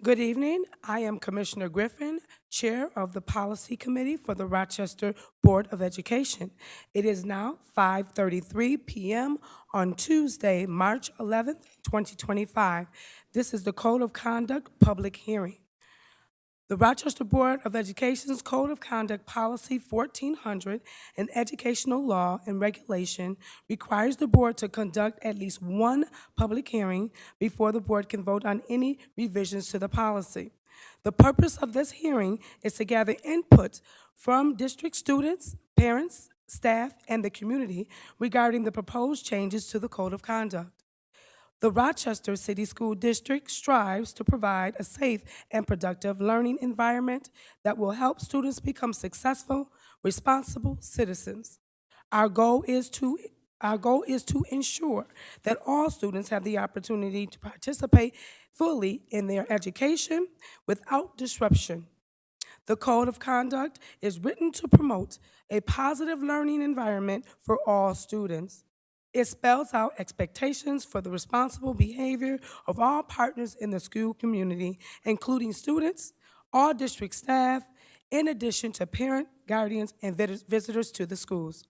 Good evening. I am Commissioner Griffin, Chair of the Policy Committee for the Rochester Board of Education. It is now 5:33 p.m. on Tuesday, March 11th, 2025. This is the Code of Conduct public hearing. The Rochester Board of Education's Code of Conduct Policy 1400, an educational law and regulation, requires the board to conduct at least one public hearing before the board can vote on any revisions to the policy. The purpose of this hearing is to gather input from district students, parents, staff, and the community regarding the proposed changes to the Code of Conduct. The Rochester City School District strives to provide a safe and productive learning environment that will help students become successful, responsible citizens. Our goal is to ensure that all students have the opportunity to participate fully in their education without disruption. The Code of Conduct is written to promote a positive learning environment for all students. It spells out expectations for the responsible behavior of all partners in the school community, including students, all district staff, in addition to parent, guardians, and visitors to the schools.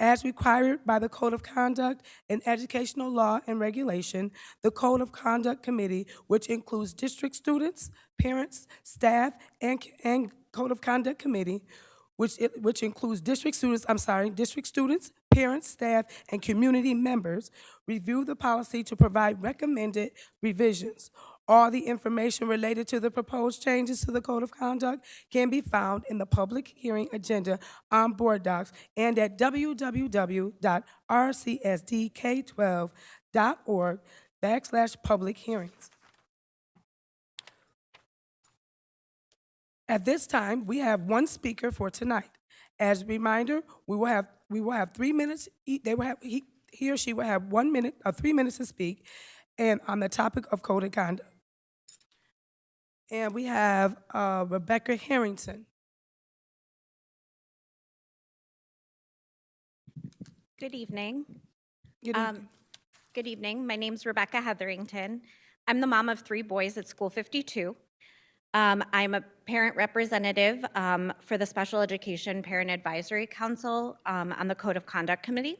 As required by the Code of Conduct and Educational Law and Regulation, the Code of Conduct Committee, which includes district students, parents, staff, and Code of Conduct Committee, which includes district students, parents, staff, and community members, review the policy to provide recommended revisions. All the information related to the proposed changes to the Code of Conduct can be found in the public hearing agenda on Board Docs and at www.rcsdk12.org/public hearings. At this time, we have one speaker for tonight. As a reminder, we will have 3 minutes. He or she will have 1 minute or 3 minutes to speak, and on the topic of code of conduct. And we have Rebecca Harrington. Good evening. Good evening. Good evening. My name's Rebecca Hetherington. I'm the mom of 3 boys at School 52. I'm a parent representative for the Special Education Parent Advisory Council on the Code of Conduct Committee.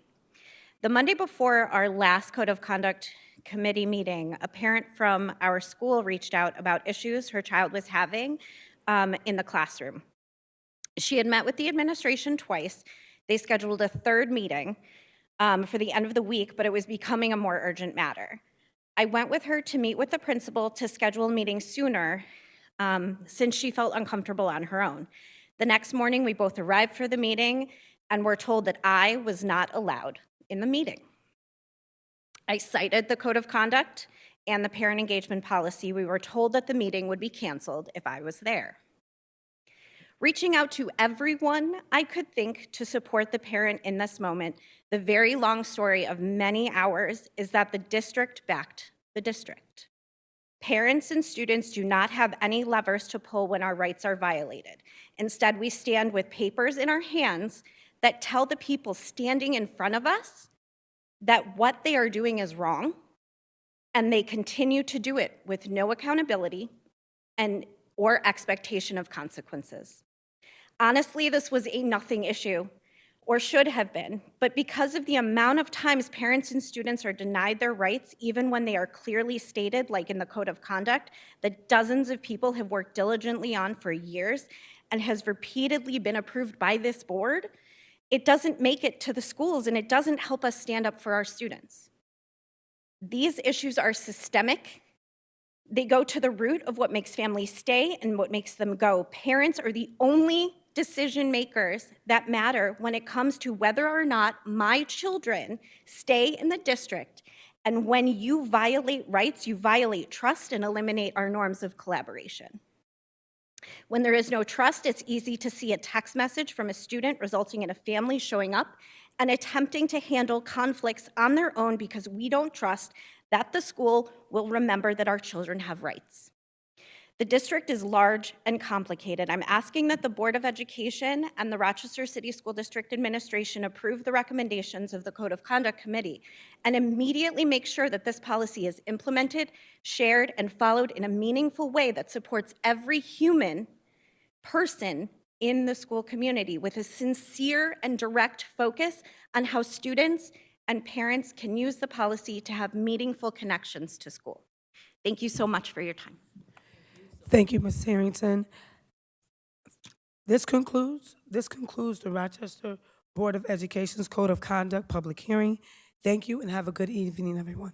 The Monday before our last Code of Conduct Committee meeting, a parent from our school reached out about issues her child was having in the classroom. She had met with the administration twice. They scheduled a 3rd meeting for the end of the week, but it was becoming a more urgent matter. I went with her to meet with the principal to schedule a meeting sooner since she felt uncomfortable on her own. The next morning, we both arrived for the meeting and were told that I was not allowed in the meeting. I cited the Code of Conduct and the parent engagement policy. We were told that the meeting would be canceled if I was there. Reaching out to everyone I could think to support the parent in this moment, the very long story of many hours is that the district backed the district. Parents and students do not have any levers to pull when our rights are violated. Instead, we stand with papers in our hands that tell the people standing in front of us that what they are doing is wrong, and they continue to do it with no accountability or expectation of consequences. Honestly, this was a nothing issue, or should have been, but because of the amount of times parents and students are denied their rights, even when they are clearly stated, like in the Code of Conduct, that dozens of people have worked diligently on for years and has repeatedly been approved by this board, it doesn't make it to the schools and it doesn't help us stand up for our students. These issues are systemic. They go to the root of what makes families stay and what makes them go. Parents are the only decision makers that matter when it comes to whether or not my children stay in the district. And when you violate rights, you violate trust and eliminate our norms of collaboration. When there is no trust, it's easy to see a text message from a student resulting in a family showing up and attempting to handle conflicts on their own because we don't trust that the school will remember that our children have rights. The district is large and complicated. I'm asking that the Board of Education and the Rochester City School District Administration approve the recommendations of the Code of Conduct Committee and immediately make sure that this policy is implemented, shared, and followed in a meaningful way that supports every human person in the school community with a sincere and direct focus on how students and parents can use the policy to have meaningful connections to school. Thank you so much for your time. Thank you, Ms. Harrington. This concludes the Rochester Board of Education's Code of Conduct public hearing. Thank you and have a good evening, everyone.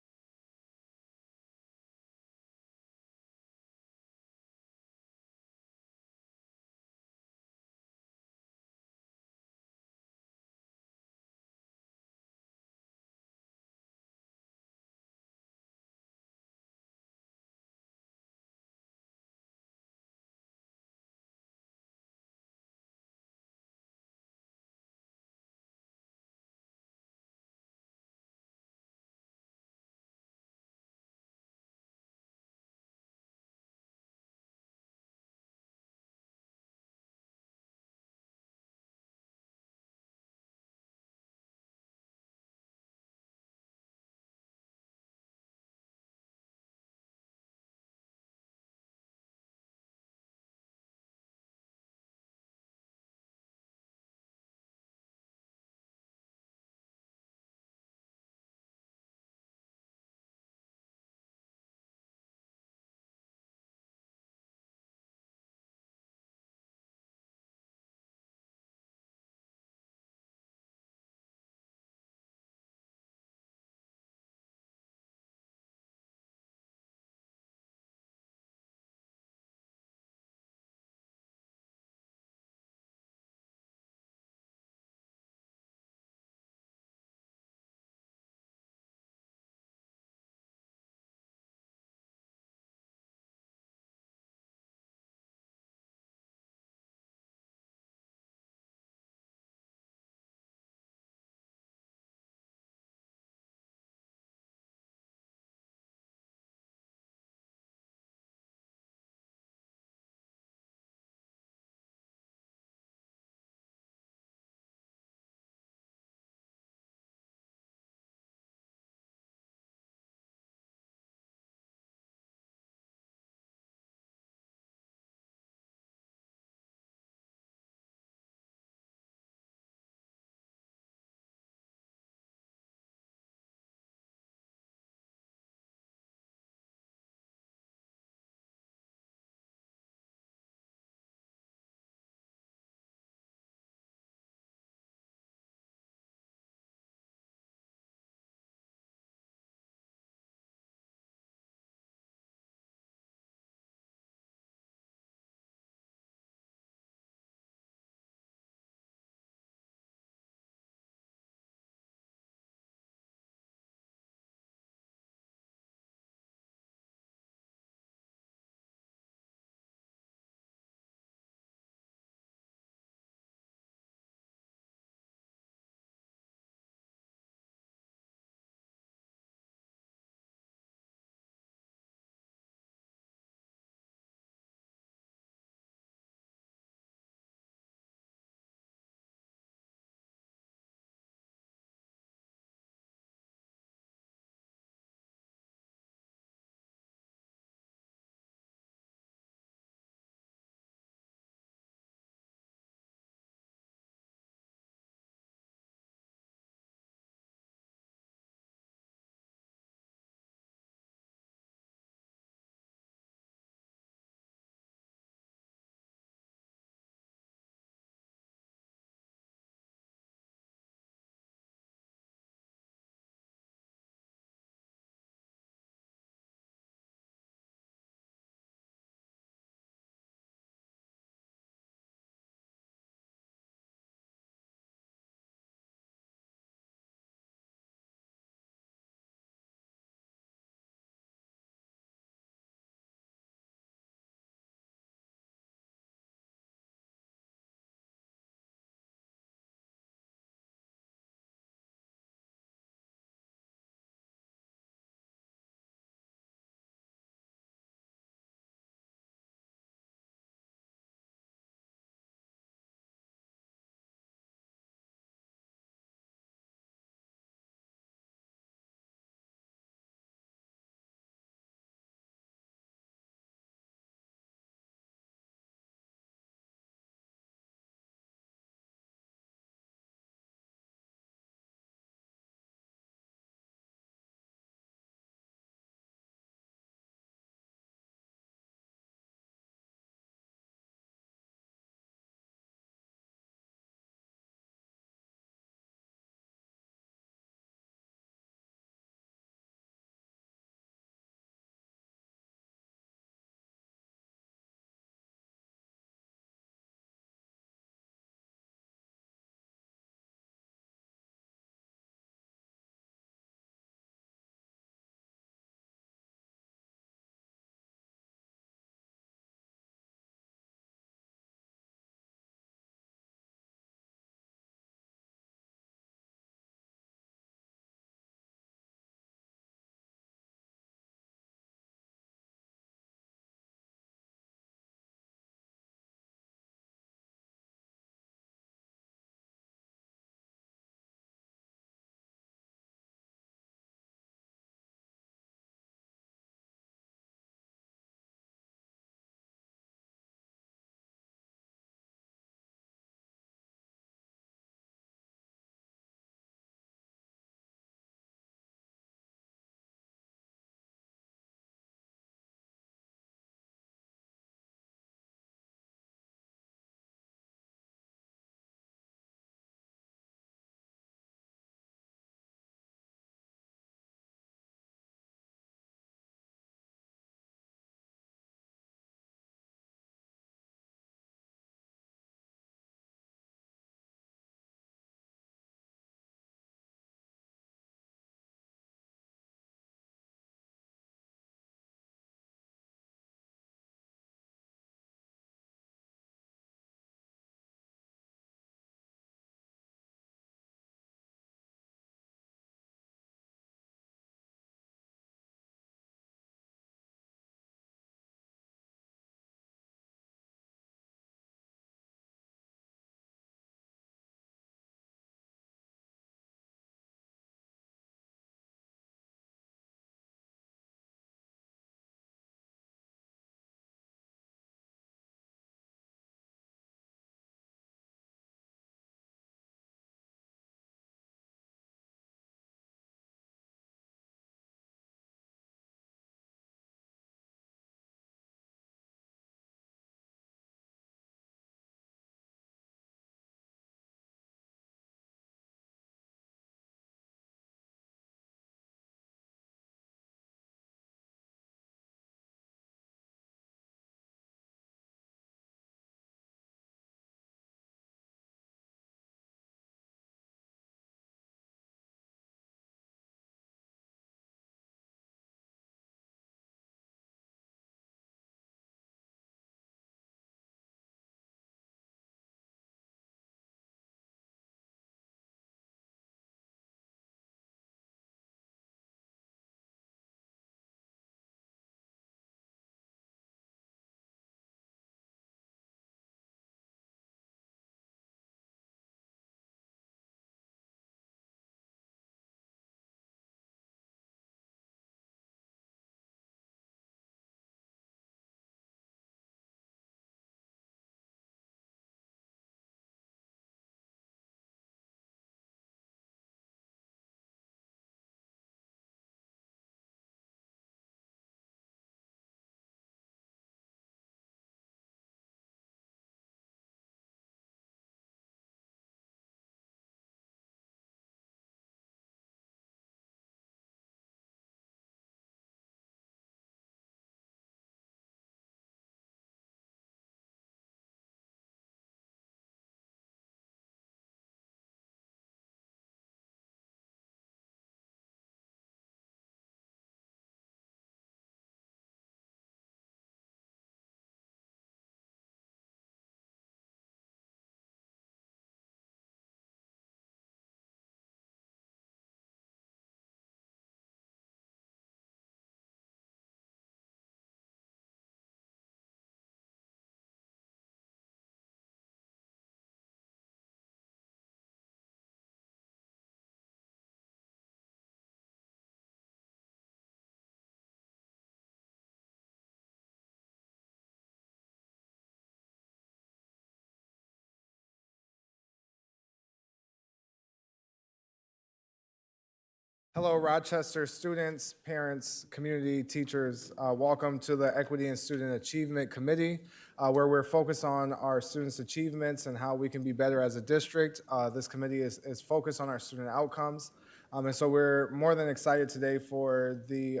Hello, Rochester students, parents, community, teachers. Welcome to the Equity and Student Achievement Committee, where we're focused on our students' achievements and how we can be better as a district. This committee is focused on our student outcomes. And so we're more than excited today for the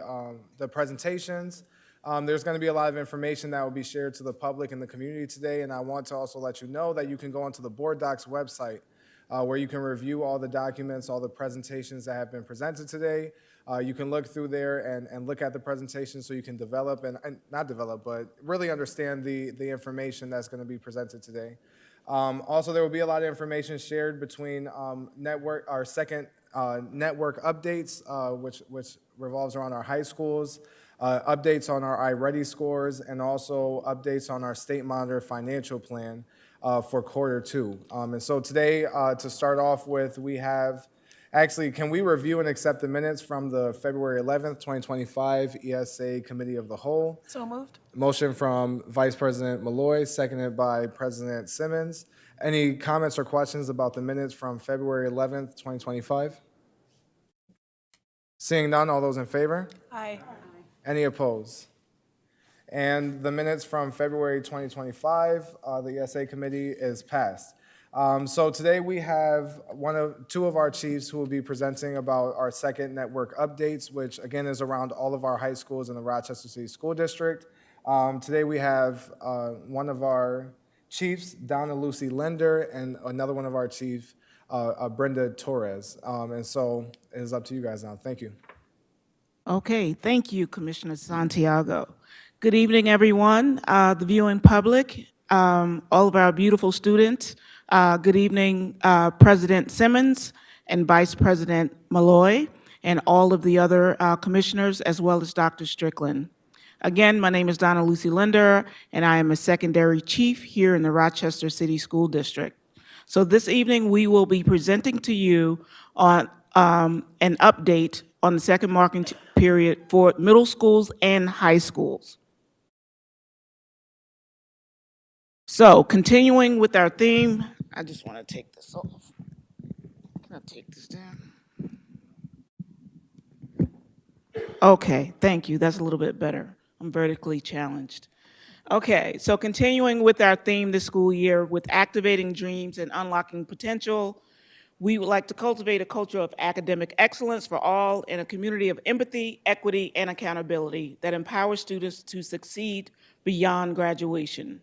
presentations. There's going to be a lot of information that will be shared to the public and the community today, and I want to also let you know that you can go onto the Board Docs website where you can review all the documents, all the presentations that have been presented today. You can look through there and look at the presentation so you can develop and not develop, but really understand the information that's going to be presented today. Also, there will be a lot of information shared between our second network updates, which revolves around our high schools, updates on our iReady scores, and also updates on our state monitor financial plan for Q2. And so today, to start off with, we have, actually, can we review and accept the minutes from the February 11th, 2025 ESA Committee of the Whole? So moved. Motion from Vice President Malloy, seconded by President Simmons. Any comments or questions about the minutes from February 11th, 2025? Seeing none, all those in favor? Aye. Any opposed? And the minutes from February 2025, the ESA Committee is passed. So today we have two of our chiefs who will be presenting about our second network updates, which again is around all of our high schools in the Rochester City School District. Today we have one of our chiefs, Donna Lucy Linder, and another one of our chiefs, Brenda Torres. And so it is up to you guys now. Thank you. Okay, thank you, Commissioner Santiago. Good evening, everyone, the viewing public, all of our beautiful students. Good evening, President Simmons and Vice President Malloy, and all of the other commissioners, as well as Dr. Strickland. Again, my name is Donna Lucy Linder, and I am a secondary chief here in the Rochester City School District. So this evening, we will be presenting to you on an update on the second marking period for middle schools and high schools. So continuing with our theme, I just want to take this off. Can I take this down? Okay, thank you. That's a little bit better. I'm vertically challenged. Okay, so continuing with our theme this school year with activating dreams and unlocking potential, we would like to cultivate a culture of academic excellence for all in a community of empathy, equity, and accountability that empowers students to succeed beyond graduation.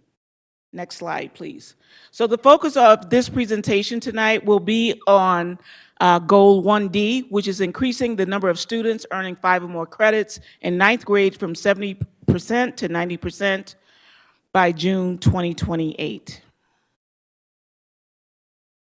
Next slide, please. So the focus of this presentation tonight will be on Goal 1D, which is increasing the number of students earning 5 or more credits in ninth grade from 70% to 90% by June 2028.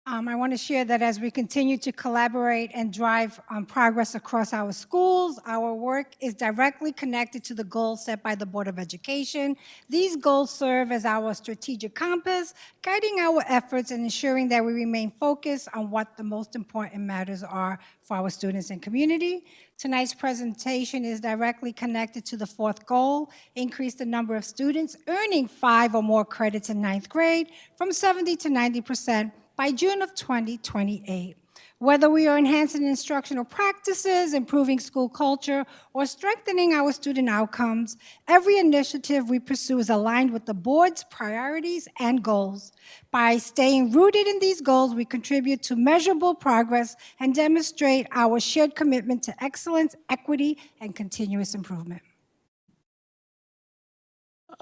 I want to share that as we continue to collaborate and drive progress across our schools, our work is directly connected to the goals set by the Board of Education. These goals serve as our strategic compass, guiding our efforts and ensuring that we remain focused on what the most important matters are for our students and community. Tonight's presentation is directly connected to the fourth goal, increase the number of students earning 5 or more credits in ninth grade from 70 to 90% by June of 2028. Whether we are enhancing instructional practices, improving school culture, or strengthening our student outcomes, every initiative we pursue is aligned with the board's priorities and goals. By staying rooted in these goals, we contribute to measurable progress and demonstrate our shared commitment to excellence, equity, and continuous improvement.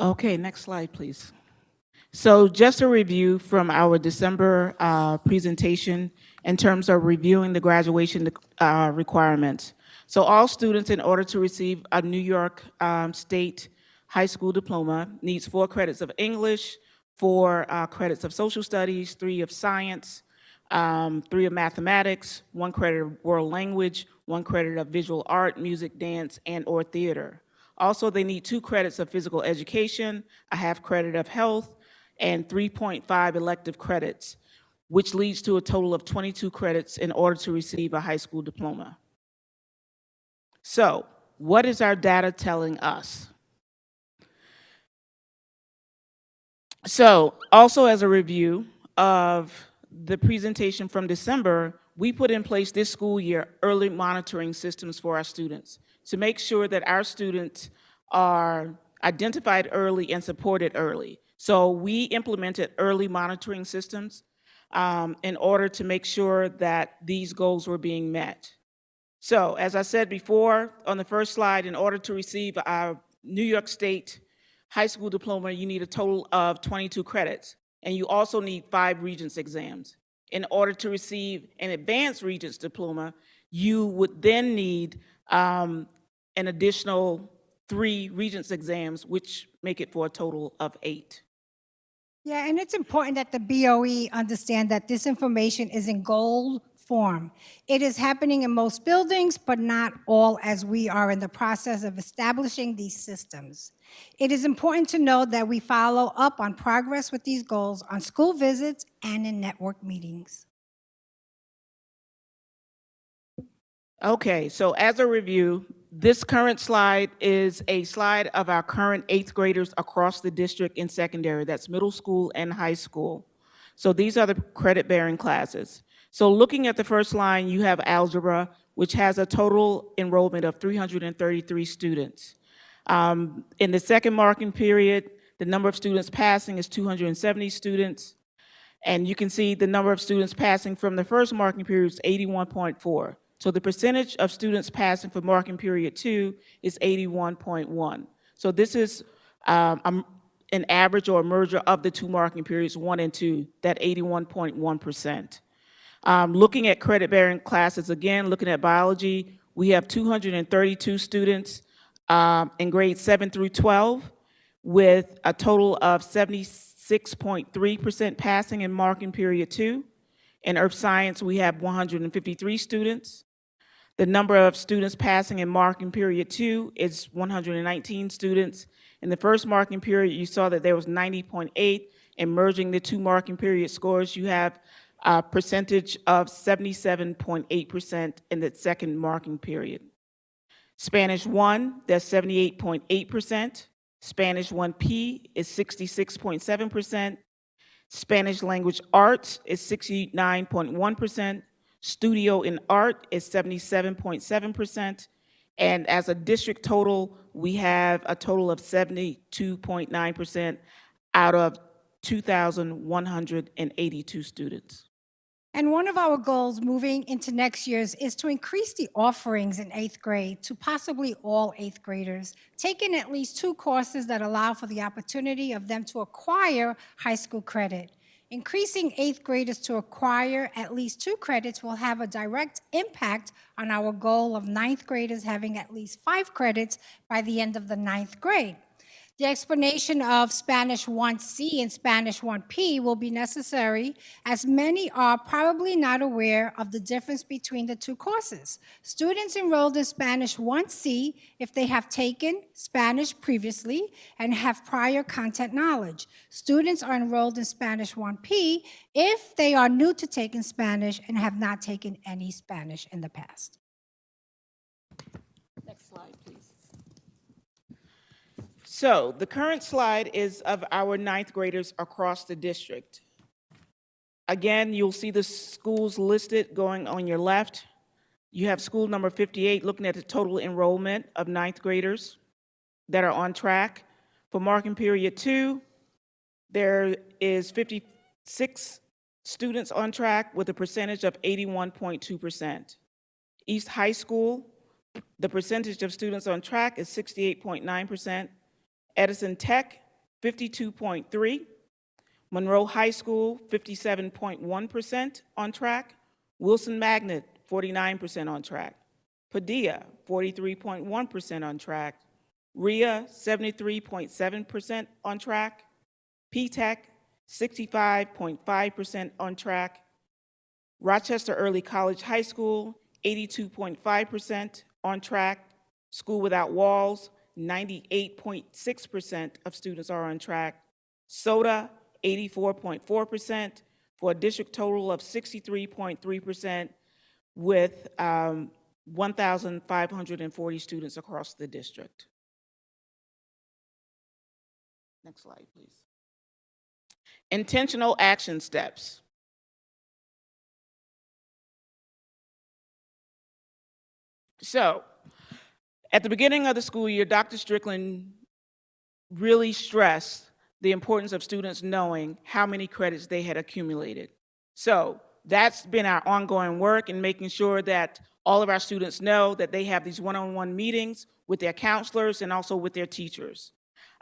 Okay, next slide, please. So just a review from our December presentation in terms of reviewing the graduation requirements. So all students, in order to receive a New York State high school diploma, needs 4 credits of English, 4 credits of social studies, 3 of science, 3 of mathematics, 1 credit of world language, 1 credit of visual art, music, dance, and or theater. Also, they need 2 credits of physical education, a half credit of health, and 3.5 elective credits, which leads to a total of 22 credits in order to receive a high school diploma. So, what is our data telling us? So, also as a review of the presentation from December, we put in place this school year early monitoring systems for our students to make sure that our students are identified early and supported early. So we implemented early monitoring systems in order to make sure that these goals were being met. So, as I said before, on the first slide, in order to receive our New York State high school diploma, you need a total of 22 credits, and you also need 5 Regents exams. In order to receive an advanced Regents diploma, you would then need an additional 3 Regents exams, which make it for a total of 8. Yeah, and it's important that the BOE understand that this information is in gold form. It is happening in most buildings, but not all, as we are in the process of establishing these systems. It is important to know that we follow up on progress with these goals on school visits and in network meetings. Okay, so as a review, this current slide is a slide of our current 8th graders across the district in secondary. That's middle school and high school. So these are the credit-bearing classes. So looking at the first line, you have algebra, which has a total enrollment of 333 students. In the second marking period, the number of students passing is 270 students. And you can see the number of students passing from the first marking period is 81.4. So the percentage of students passing for marking period 2 is 81.1. So this is an average or a merger of the 2 marking periods, 1 and 2, that 81.1%. Looking at credit-bearing classes, again, looking at biology, we have 232 students in grades 7 through 12, with a total of 76.3% passing in marking period 2. In earth science, we have 153 students. The number of students passing in marking period 2 is 119 students. In the first marking period, you saw that there was 90.8, and merging the 2 marking period scores, you have a percentage of 77.8% in the second marking period. Spanish 1, that's 78.8%. Spanish 1P is 66.7%. Spanish language arts is 69.1%. Studio in art is 77.7%. And as a district total, we have a total of 72.9% out of 2,182 students. And one of our goals moving into next year's is to increase the offerings in 8th grade to possibly all 8th graders, taking at least 2 courses that allow for the opportunity of them to acquire high school credit. Increasing 8th graders to acquire at least 2 credits will have a direct impact on our goal of 9th graders having at least 5 credits by the end of the 9th grade. The explanation of Spanish 1C and Spanish 1P will be necessary, as many are probably not aware of the difference between the 2 courses. Students enrolled in Spanish 1C if they have taken Spanish previously and have prior content knowledge. Students are enrolled in Spanish 1P if they are new to taking Spanish and have not taken any Spanish in the past. Next slide, please. So the current slide is of our 9th graders across the district. Again, you'll see the schools listed going on your left. You have school number 58 looking at the total enrollment of 9th graders that are on track. For marking period 2, there is 56 students on track with a percentage of 81.2%. East High School, the percentage of students on track is 68.9%. Edison Tech, 52.3%. Monroe High School, 57.1% on track. Wilson Magnet, 49% on track. Padilla, 43.1% on track. RIA, 73.7% on track. P-Tech, 65.5% on track. Rochester Early College High School, 82.5% on track. School Without Walls, 98.6% of students are on track. SOTA, 84.4%, for a district total of 63.3%, with 1,540 students across the district. Next slide, please. Intentional action steps. So, at the beginning of the school year, Dr. Strickland really stressed the importance of students knowing how many credits they had accumulated. So that's been our ongoing work in making sure that all of our students know that they have these one-on-one meetings with their counselors and also with their teachers.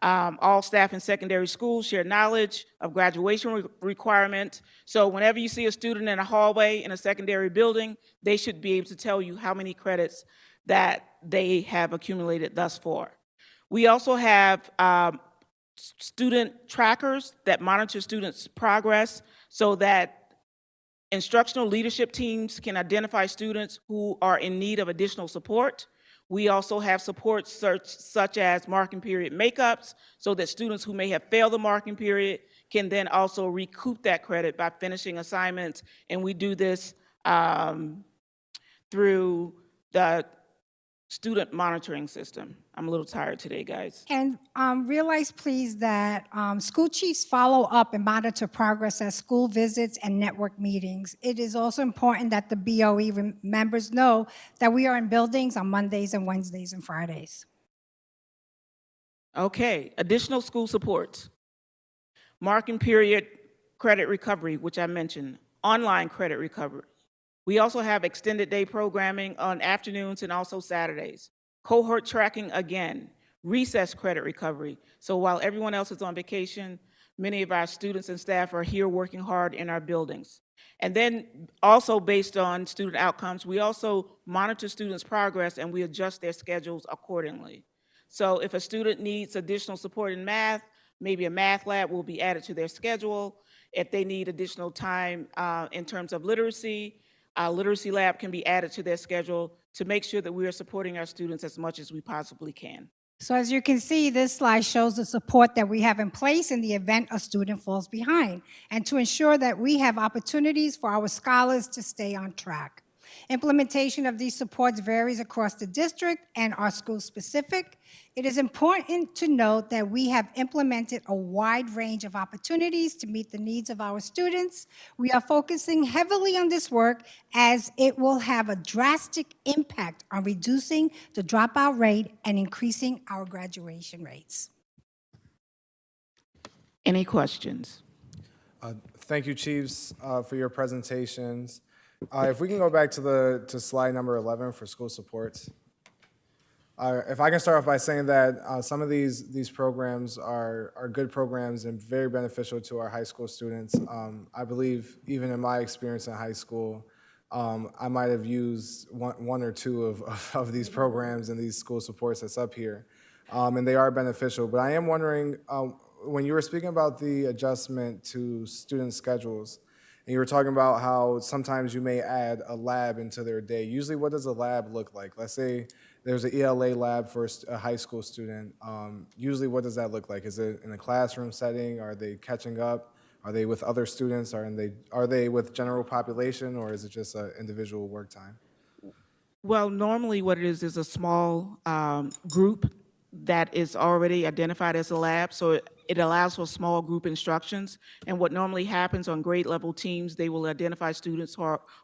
All staff in secondary schools share knowledge of graduation requirements. So whenever you see a student in a hallway in a secondary building, they should be able to tell you how many credits that they have accumulated thus far. We also have student trackers that monitor students' progress so that instructional leadership teams can identify students who are in need of additional support. We also have support such as marking period makeups so that students who may have failed the marking period can then also recoup that credit by finishing assignments. And we do this through the student monitoring system. I'm a little tired today, guys. And realize, please, that school chiefs follow up and monitor progress at school visits and network meetings. It is also important that the BOE members know that we are in buildings on Mondays and Wednesdays and Fridays. Okay, additional school supports. Marking period credit recovery, which I mentioned, online credit recovery. We also have extended day programming on afternoons and also Saturdays. Cohort tracking again, recess credit recovery. So while everyone else is on vacation, many of our students and staff are here working hard in our buildings. And then also based on student outcomes, we also monitor students' progress and we adjust their schedules accordingly. So if a student needs additional support in math, maybe a math lab will be added to their schedule. If they need additional time in terms of literacy, our literacy lab can be added to their schedule to make sure that we are supporting our students as much as we possibly can. So as you can see, this slide shows the support that we have in place in the event a student falls behind, and to ensure that we have opportunities for our scholars to stay on track. Implementation of these supports varies across the district and are school specific. It is important to note that we have implemented a wide range of opportunities to meet the needs of our students. We are focusing heavily on this work as it will have a drastic impact on reducing the dropout rate and increasing our graduation rates. Any questions? Thank you, Chiefs, for your presentations. If we can go back to slide number 11 for school supports. If I can start off by saying that some of these programs are good programs and very beneficial to our high school students. I believe even in my experience in high school, I might have used one or two of these programs and these school supports that's up here, and they are beneficial. But I am wondering, when you were speaking about the adjustment to student schedules, and you were talking about how sometimes you may add a lab into their day. Usually, what does a lab look like? Let's say there's an ELA lab for a high school student. Usually, what does that look like? Is it in a classroom setting? Are they catching up? Are they with other students? Are they with general population, or is it just an individual work time? Well, normally what it is a small group that is already identified as a lab, so it allows for small group instructions. And what normally happens on grade level teams, they will identify students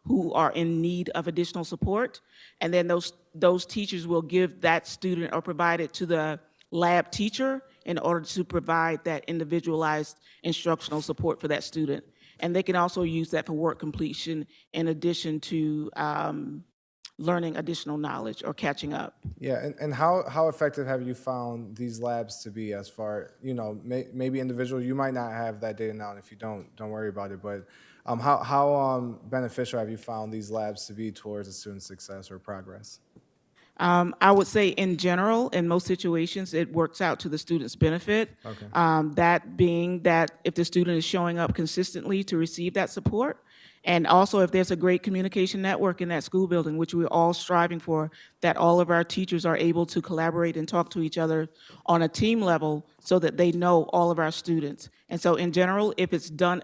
who are in need of additional support, and then those teachers will give that student or provide it to the lab teacher in order to provide that individualized instructional support for that student. And they can also use that for work completion in addition to learning additional knowledge or catching up. Yeah, and how effective have you found these labs to be as far, maybe individual, you might not have that data now, and if you don't worry about it, but how beneficial have you found these labs to be towards a student's success or progress? I would say in general, in most situations, it works out to the student's benefit. Okay. That being that if the student is showing up consistently to receive that support, and also if there's a great communication network in that school building, which we're all striving for, that all of our teachers are able to collaborate and talk to each other on a team level so that they know all of our students. And so in general, if it's done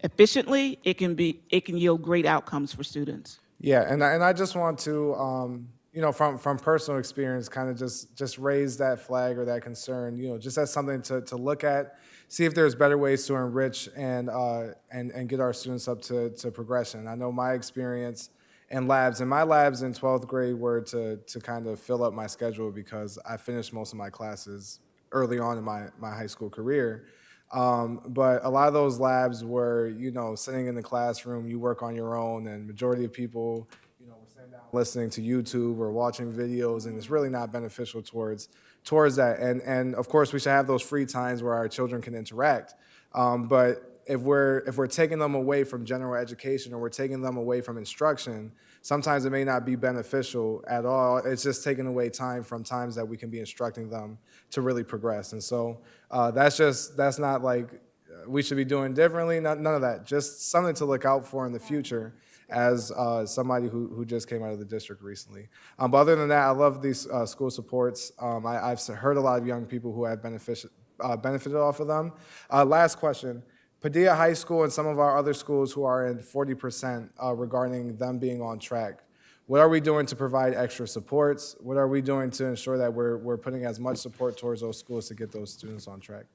efficiently, it can yield great outcomes for students. Yeah, and I just want to, from personal experience, kind of just raise that flag or that concern, just as something to look at, see if there's better ways to enrich and get our students up to progression. I know my experience and labs. And my labs in 12th grade were to kind of fill up my schedule because I finished most of my classes early on in my high school career. But a lot of those labs were, sitting in the classroom, you work on your own, and majority of people, were sitting down listening to YouTube or watching videos, and it's really not beneficial towards that. And of course, we should have those free times where our children can interact. But if we're taking them away from general education or we're taking them away from instruction, sometimes it may not be beneficial at all. It's just taking away time from times that we can be instructing them to really progress. And so that's not like we should be doing differently, none of that. Just something to look out for in the future as somebody who just came out of the district recently. But other than that, I love these school supports. I've heard a lot of young people who have benefited off of them. Last question. Padilla High School and some of our other schools who are in 40% regarding them being on track. What are we doing to provide extra supports? What are we doing to ensure that we're putting as much support towards those schools to get those students on track?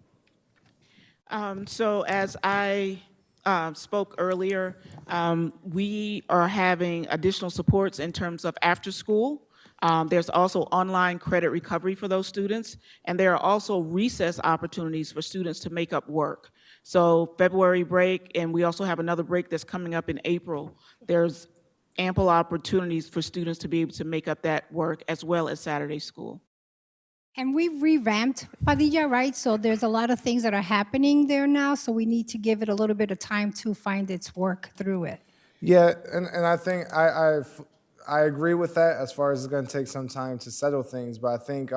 So as I spoke earlier, we are having additional supports in terms of after school. There's also online credit recovery for those students, and there are also recess opportunities for students to make up work. So February break, and we also have another break that's coming up in April. There's ample opportunities for students to be able to make up that work as well as Saturday school. And we've revamped Padilla, right? So there's a lot of things that are happening there now, so we need to give it a little bit of time to find its work through it. Yeah, and I think I agree with that as far as it's going to take some time to settle things, but I think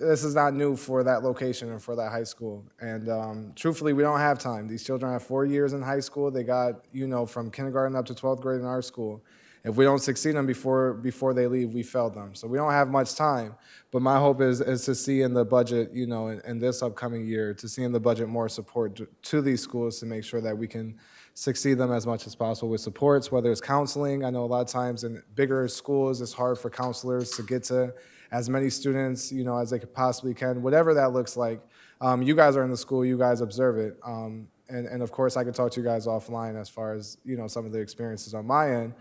this is not new for that location and for that high school. And truthfully, we don't have time. These children have 4 years in high school. They got, from kindergarten up to 12th grade in our school. If we don't succeed them before they leave, we failed them. So we don't have much time. But my hope is to see in the budget, in this upcoming year, to see in the budget more support to these schools to make sure that we can succeed them as much as possible with supports, whether it's counseling. I know a lot of times in bigger schools, it's hard for counselors to get to as many students, as they could possibly can, whatever that looks like. You guys are in the school, you guys observe it. And of course, I could talk to you guys offline as far as, some of the experiences on my end,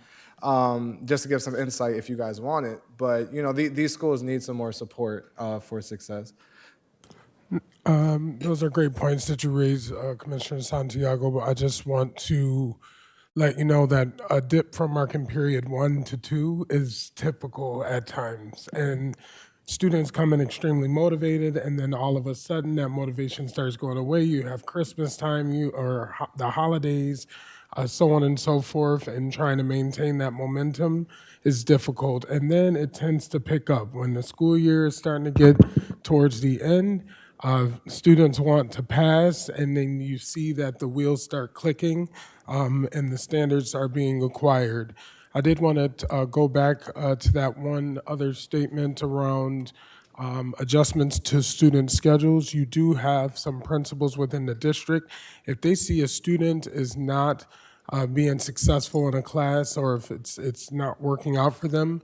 just to give some insight if you guys want it. But, these schools need some more support for success. Those are great points that you raised, Commissioner Santiago, but I just want to let you know that a dip from marking period 1 to 2 is typical at times. And students come in extremely motivated, and then all of a sudden that motivation starts going away. You have Christmas time, the holidays, so on and so forth, and trying to maintain that momentum is difficult. And then it tends to pick up. When the school year is starting to get towards the end, students want to pass, and then you see that the wheels start clicking and the standards are being acquired. I did want to go back to that one other statement around adjustments to student schedules. You do have some principals within the district. If they see a student is not being successful in a class, or if it's not working out for them,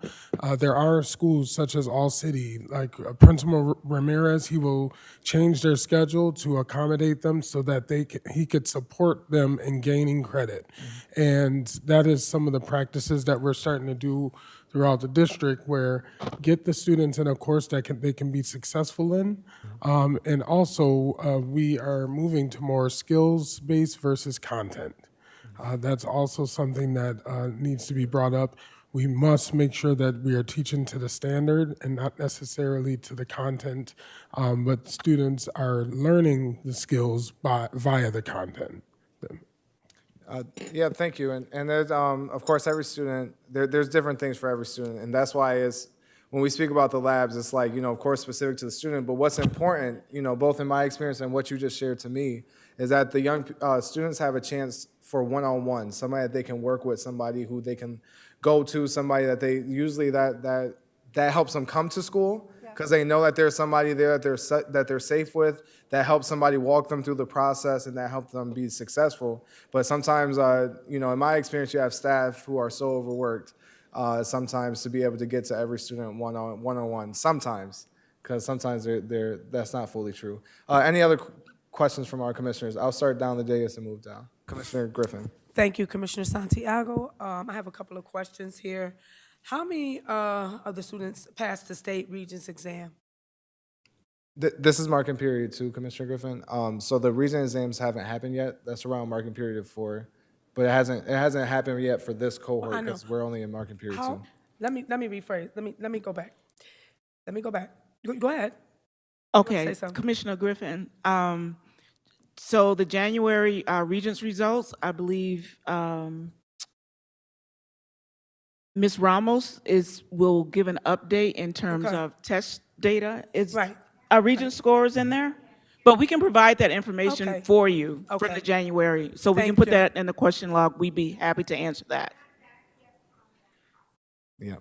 there are schools such as All City, like Principal Ramirez, he will change their schedule to accommodate them so that he could support them in gaining credit. Mm-hmm. And that is some of the practices that we're starting to do throughout the district, where get the students in a course that they can be successful in. And also, we are moving to more skills-based versus content. That's also something that needs to be brought up. We must make sure that we are teaching to the standard and not necessarily to the content, but students are learning the skills via the content. Yeah, thank you. And there's, of course, every student, there's different things for every student. And that's why when we speak about the labs, it's like, of course, specific to the student. But what's important, both in my experience and what you just shared to me, is that the young students have a chance for one-on-one, somebody that they can work with, somebody who they can go to, somebody that they usually that helps them come to school, because they know that there's somebody there that they're safe with, that helps somebody walk them through the process, and that helps them be successful. But sometimes, in my experience, you have staff who are so overworked sometimes to be able to get to every student one-on-one. Sometimes, because sometimes that's not fully true. Any other questions from our commissioners? I'll start down the dais and move down. Commissioner Griffin. Thank you, Commissioner Santiago. I have a couple of questions here. How many of the students passed the state regents exam? This is marking period 2, Commissioner Griffin. So the region exams haven't happened yet. That's around marking period 4, but it hasn't happened yet for this cohort I know. because we're only in marking period 2. How, let me rephrase, let me go back. Let me go back. Go ahead. Okay, say something. Commissioner Griffin. So the January Regents results, I believe Ms. Ramos will give an update in terms Okay. of test data. Is Right. Are Regent scores in there? But we can provide that information Okay. for you from Okay. the January. So we can Thank put you. that in the question log. We'd be happy to answer that. Yeah.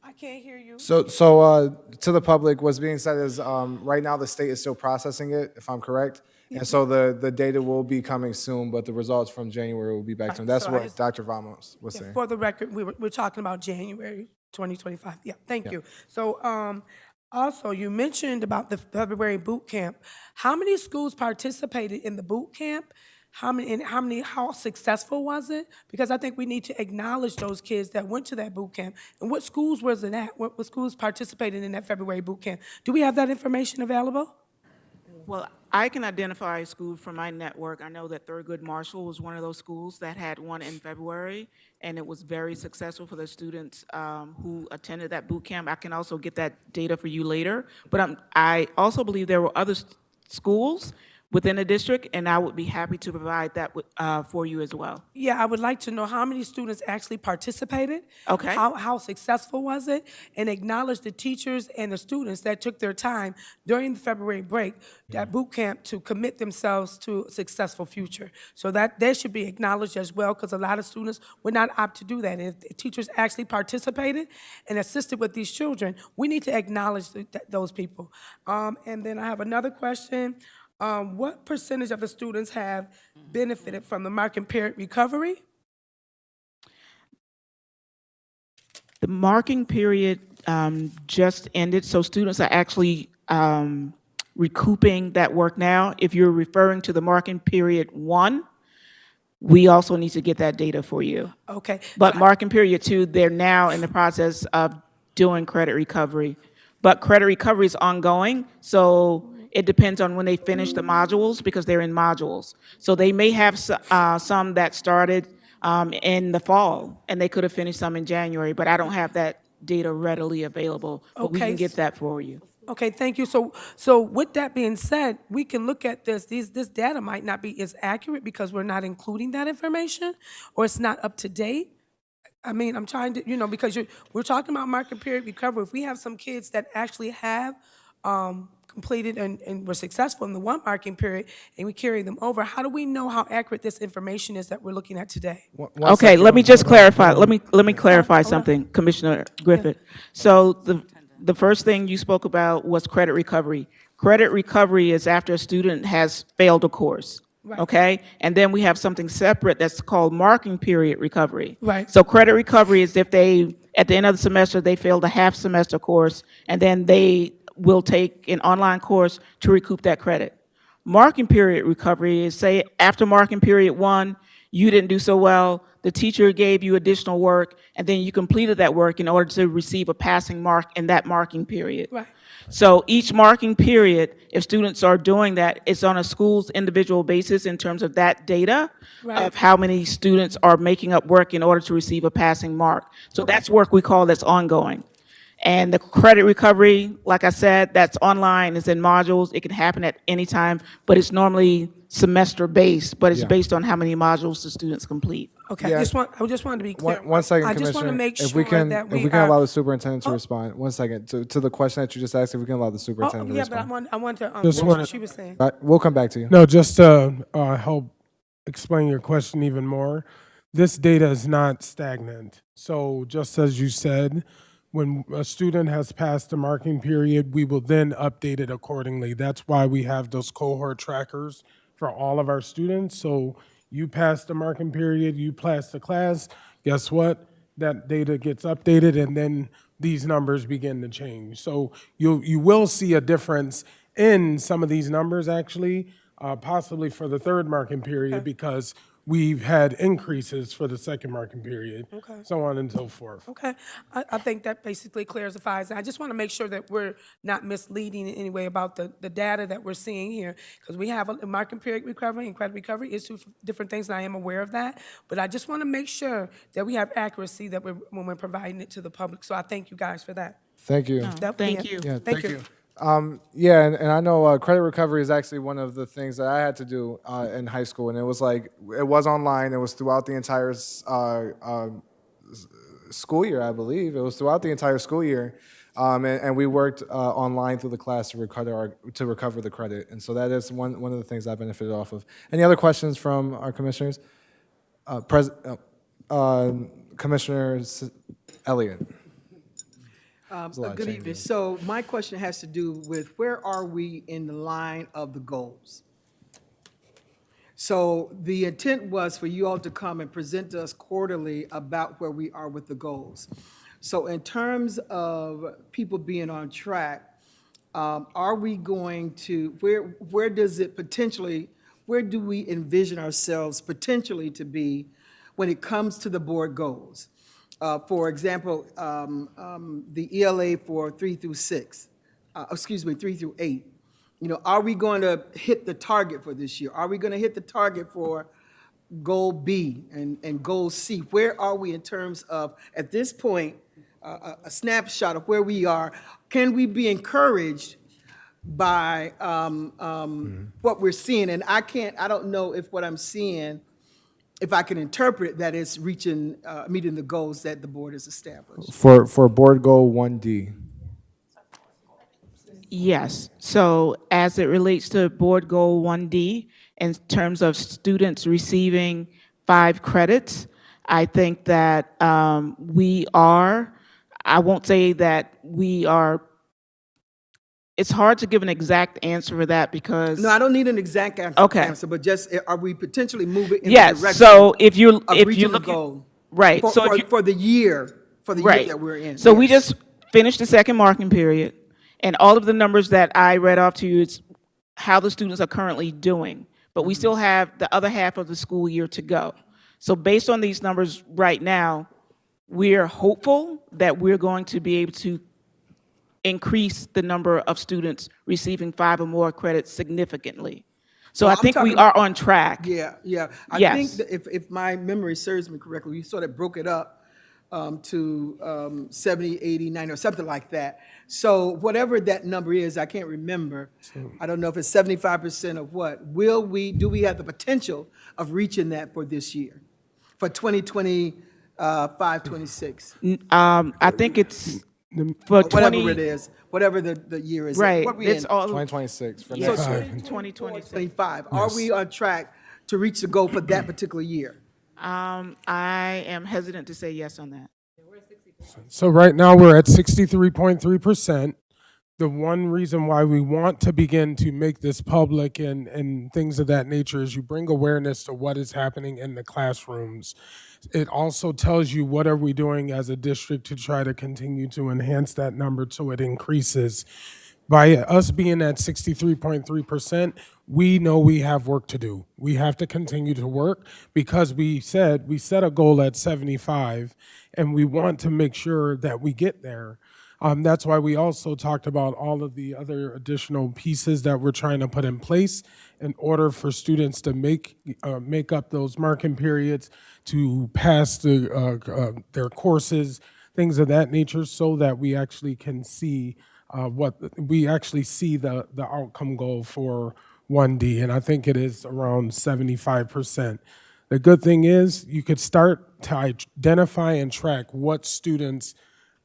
I can't hear you. So to the public, what's being said is right now the state is still processing it, if I'm correct. And so the data will be coming soon, but the results from January will be back soon. That's so I what just- Dr. Vamos was Yeah, saying. for the record, we're talking about January 2025. Yeah, thank you. So also, you mentioned about the February boot camp. How many schools participated in the boot camp? How successful was it? Because I think we need to acknowledge those kids that went to that boot camp. And what schools was it at? What schools participated in that February boot camp? Do we have that information available? Well, I can identify a school from my network. I know that Thurgood Marshall was one of those schools that had one in February, and it was very successful for the students who attended that boot camp. I can also get that data for you later. But I also believe there were other schools within the district, and I would be happy to provide that for you as well. Yeah, I would like to know how many students actually participated. Okay. How successful was it? And acknowledge the teachers and the students that took their time during the February break, that boot camp, to commit themselves to a successful future. So that they should be acknowledged as well, because a lot of students would not opt to do that. If the teachers actually participated and assisted with these children, we need to acknowledge those people. And then I have another question. What percentage of the students have benefited from the marking period recovery? The marking period just ended, so students are actually recouping that work now. If you're referring to the marking period 1, we also need to get that data for you. Okay. But marking period 2, they're now in the process of doing credit recovery. But credit recovery is ongoing, so it depends on when they finish the modules, because they're in modules. So they may have some that started in the fall, and they could have finished some in January, but I don't have that data readily available. But we Okay. can get that for you. Okay, thank you. So with that being said, we can look at this. This data might not be as accurate because we're not including that information, or it's not up to date. I mean, I'm trying to, because we're talking about market period recovery. If we have some kids that actually have completed and were successful in the one marking period, and we carry them over, how do we know how accurate this information is that we're looking at today? One Okay, second. let me just clarify. Let me clarify hold on. something, Commissioner Griffith. So the first thing you spoke about was credit recovery. Credit recovery is after a student has failed a course. Right. Okay? And then we have something separate that's called marking period recovery. Right. So credit recovery is if they, at the end of the semester, they failed a half semester course, and then they will take an online course to recoup that credit. Marking period recovery is, say, after marking period 1, you didn't do so well, the teacher gave you additional work, and then you completed that work in order to receive a passing mark in that marking period. Right. So each marking period, if students are doing that, it's on a school's individual basis in terms of that data Right. of how many students are making up work in order to receive a passing mark. So that's work we call that's ongoing. And the credit recovery, like I said, that's online, it's in modules, it can happen at any time, but it's normally semester-based, but it's Yeah. based on how many modules the students complete. Okay, Yeah. I just wanted to be clear. One second, I just want to Commissioner. make If sure we can, that if we we can are. allow the superintendent to respond. One second, to the question that you just asked, if we can allow the Oh, superintendent to yeah, but respond. I want to, Just what wanna- she was saying. We'll come back to you. No, just to help explain your question even more, this data is not stagnant. So just as you said, when a student has passed the marking period, we will then update it accordingly. That's why we have those cohort trackers for all of our students. So you passed the marking period, you passed the class, guess what? That data gets updated, and then these numbers begin to change. So you will see a difference in some of these numbers, actually, possibly for the third marking period, because we've had increases for the second marking period, Okay. so on and so forth. Okay, I think that basically clarifies. I just want to make sure that we're not misleading in any way about the data that we're seeing here, because we have a market period recovery and credit recovery is two different things, and I am aware of that. But I just want to make sure that we have accuracy that when we're providing it to the public. So I thank you guys for that. Thank you. That- Thank you. Yeah, Thank you. Yeah, and I know credit recovery is actually one of the things that I had to do in high school, and it was online. It was throughout the entire school year, I believe. It was throughout the entire school year, and we worked online through the class to recover the credit, and so that is one of the things I benefited off of. Any other questions from our commissioners? Commissioner Elliott. There's a lot of Good evening. changes. So my question has to do with where are we in the line of the goals? So the intent was for you all to come and present to us quarterly about where we are with the goals. So in terms of people being on track, are we going to, where does it potentially, where do we envision ourselves potentially to be when it comes to the board goals? For example, the ELA for 3 through 6, 3 through 8. You know, are we going to hit the target for this year? Are we going to hit the target for goal B and goal C? Where are we in terms of, at this point, a snapshot of where we are? Can we be encouraged by what we're seeing? And I don't know if what I'm seeing, if I can interpret that it's meeting the goals that the board has established. For board goal 1D. Yes. So as it relates to Board Goal 1D, in terms of students receiving 5 credits, I think that we are, I won't say that we are, it's hard to give an exact answer for that because. No, I don't need an exact Okay. answer, but just are we potentially moving in the Yes, direction so if you of reaching the look at, goal? right, so if you, For the year right. that we're in. So we yes. just finished the second marking period, and all of the numbers that I read off to you is how the students are currently doing. But we still have the other half of the school year to go. So based on these numbers right now, we're hopeful that we're going to be able to increase the number of students receiving 5 or more credits significantly. So Well, I I'm think we talking- are on track. Yeah, yeah. I Yes. think that if my memory serves me correctly, you sort of broke it up to 70, 80, 90, or something like that. So whatever that number is, I can't remember. I don't know if it's 75% of what. Do we have the potential of reaching that for this year? For 2025, 26? I think it's for Whatever 20, it is, whatever the year is. right, What we it's in? all, 2026 for yeah, next year. 2026. 25. Are we on track to reach the goal for that particular year? I am hesitant to say yes on that. So right now, we're at 63.3%. The one reason why we want to begin to make this public and things of that nature is you bring awareness to what is happening in the classrooms. It also tells you what are we doing as a district to try to continue to enhance that number so it increases. By us being at 63.3%, we know we have work to do. We have to continue to work because we set a goal at 75, and we want to make sure that we get there. That's why we also talked about all of the other additional pieces that we're trying to put in place in order for students to make up those marking periods, to pass their courses, things of that nature, so that we actually can see the outcome goal for 1D, and I think it is around 75%. The good thing is you could start to identify and track what students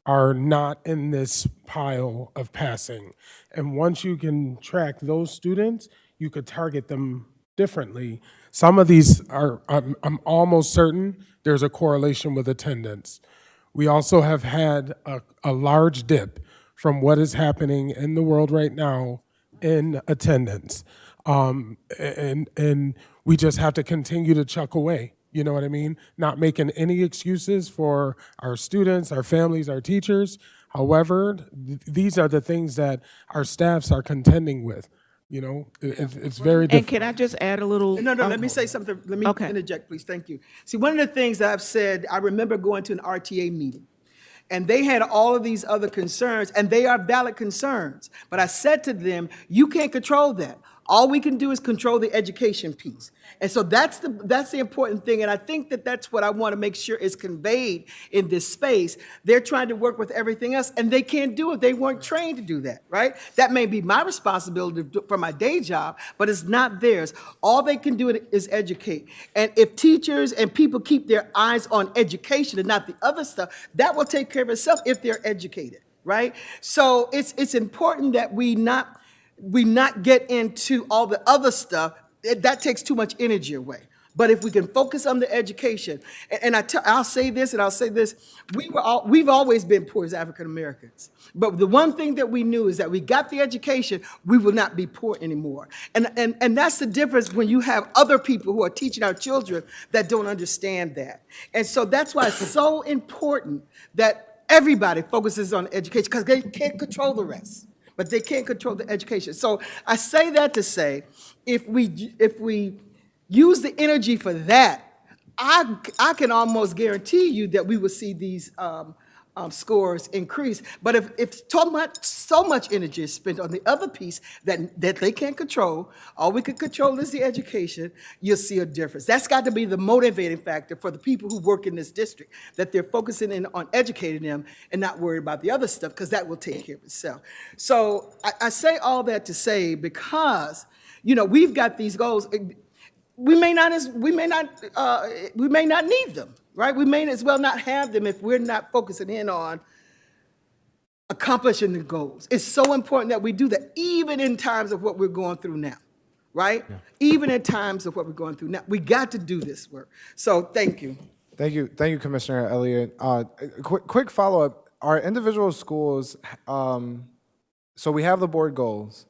are not in this pile of passing. And once you can track those students, you could target them differently. Some of these I'm almost certain there's a correlation with attendance. We also have had a large dip from what is happening in the world right now in attendance. And we just have to continue to chuck away, you know what I mean? Not making any excuses for our students, our families, our teachers. However, these are the things that our staffs are contending with. You know, it's very And difficult. can I just add a little? No, let me say something. Let me Okay. interject, please. Thank you. See, one of the things that I've said, I remember going to an RTA meeting, and they had all of these other concerns, and they are valid concerns. But I said to them, you can't control that. All we can do is control the education piece. And so that's the important thing. And I think that that's what I want to make sure is conveyed in this space. They're trying to work with everything else, and they can't do it. They weren't trained to do that, right? That may be my responsibility for my day job, but it's not theirs. All they can do is educate. And if teachers and people keep their eyes on education and not the other stuff, that will take care of itself if they're educated, right? So it's important that we not get into all the other stuff. That takes too much energy away. But if we can focus on the education, and I'll say this and I'll say this, we've always been poor as African Americans. But the one thing that we knew is that we got the education, we will not be poor anymore. And that's the difference when you have other people who are teaching our children that don't understand that. And so that's why it's so important that everybody focuses on education, because they can't control the rest, but they can't control the education. So I say that to say, if we use the energy for that, I can almost guarantee you that we will see these scores increase. But if so much energy is spent on the other piece that they can't control, all we can control is the education, you'll see a difference. That's got to be the motivating factor for the people who work in this district, that they're focusing in on educating them and not worried about the other stuff, because that will take care of itself. So I say all that to say, because we've got these goals. We may not need them, right? We may as well not have them if we're not focusing in on accomplishing the goals. It's so important that we do that, even in times of what we're going through now, right? Yeah. Even in times of what we're going through now, we got to do this work. So thank you. Thank you, Commissioner Elliott. Quick follow-up: are individual schools? So we have the board goals.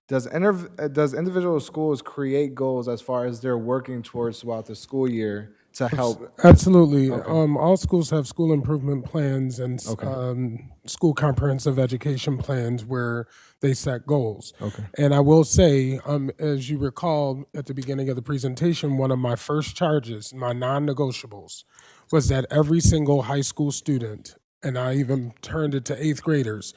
Does individual schools create goals as far as they're working towards throughout the school year to help? Absolutely. Okay. All schools have school improvement plans and school comprehensive education plans where they set goals. Okay. And I will say, as you recall at the beginning of the presentation, one of my first charges, my non-negotiables, was that every single high school student, and I even turned it to 8th graders,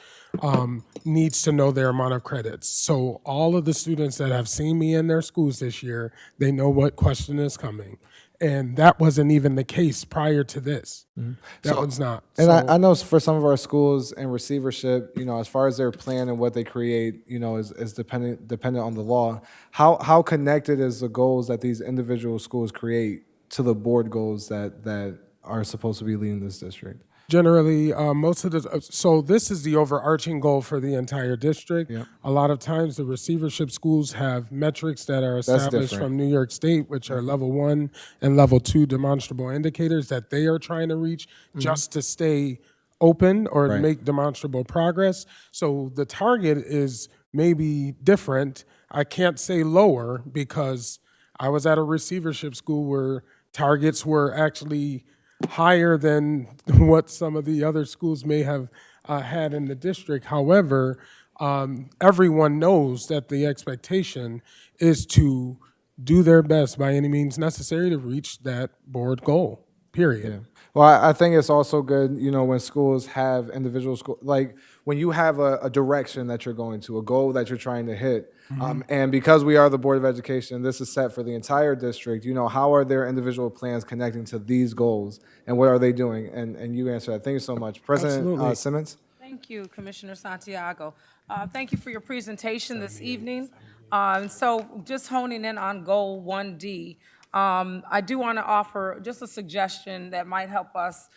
needs to know their amount of credits. So all of the students that have seen me in their schools this year, they know what question is coming. And that wasn't even the case prior to this. Mm-hmm. That was not. And I know for some of our schools in receivership, as far as their plan and what they create, is dependent on the law. How connected is the goals that these individual schools create to the board goals that are supposed to be leading this district? Generally, so this is the overarching goal for the entire district. Yep. A lot of times the receivership schools have metrics that are established from New York State, which are level 1 and level 2 demonstrable indicators that they are trying to reach just to stay open or make demonstrable progress. So the target is maybe different. I can't say lower, because I was at a receivership school where targets were actually higher than what some of the other schools may have had in the district. However, everyone knows that the expectation is to do their best by any means necessary to reach that board goal, period. Yeah. Well, I think it's also good, when schools have individual school, like when you have a direction that you're going to, a goal that you're trying to hit. And because we are the Board of Education, this is set for the entire district, how are their individual plans connecting to these goals, and what are they doing? And you answer that. Thank you so much. President Simmons? Thank you, Commissioner Santiago. Thank you for your presentation this evening. So just honing in on Goal 1D, I do want to offer just a suggestion that might help us,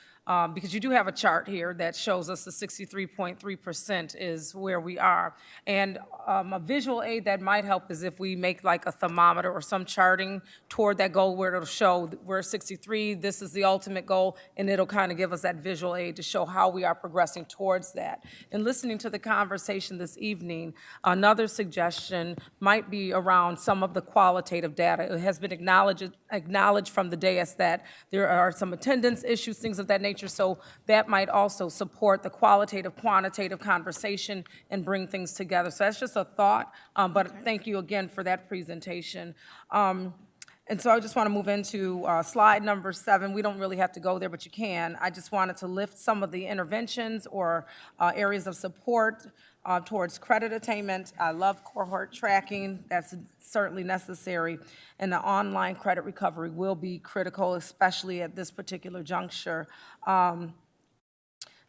because you do have a chart here that shows us the 63.3% is where we are. And a visual aid that might help is if we make like a thermometer or some charting toward that goal, where it'll show we're 63, this is the ultimate goal, and it'll kind of give us that visual aid to show how we are progressing towards that. And listening to the conversation this evening, another suggestion might be around some of the qualitative data. It has been acknowledged from the dais that there are some attendance issues, things of that nature. nature. So that might also support the qualitative, quantitative conversation and bring things together. So that's just a thought, but thank you again for that presentation. And so I just want to move into slide number 7. We don't really have to go there, but you can. I just wanted to lift some of the interventions or areas of support towards credit attainment. I love cohort tracking. That's certainly necessary. And the online credit recovery will be critical, especially at this particular juncture.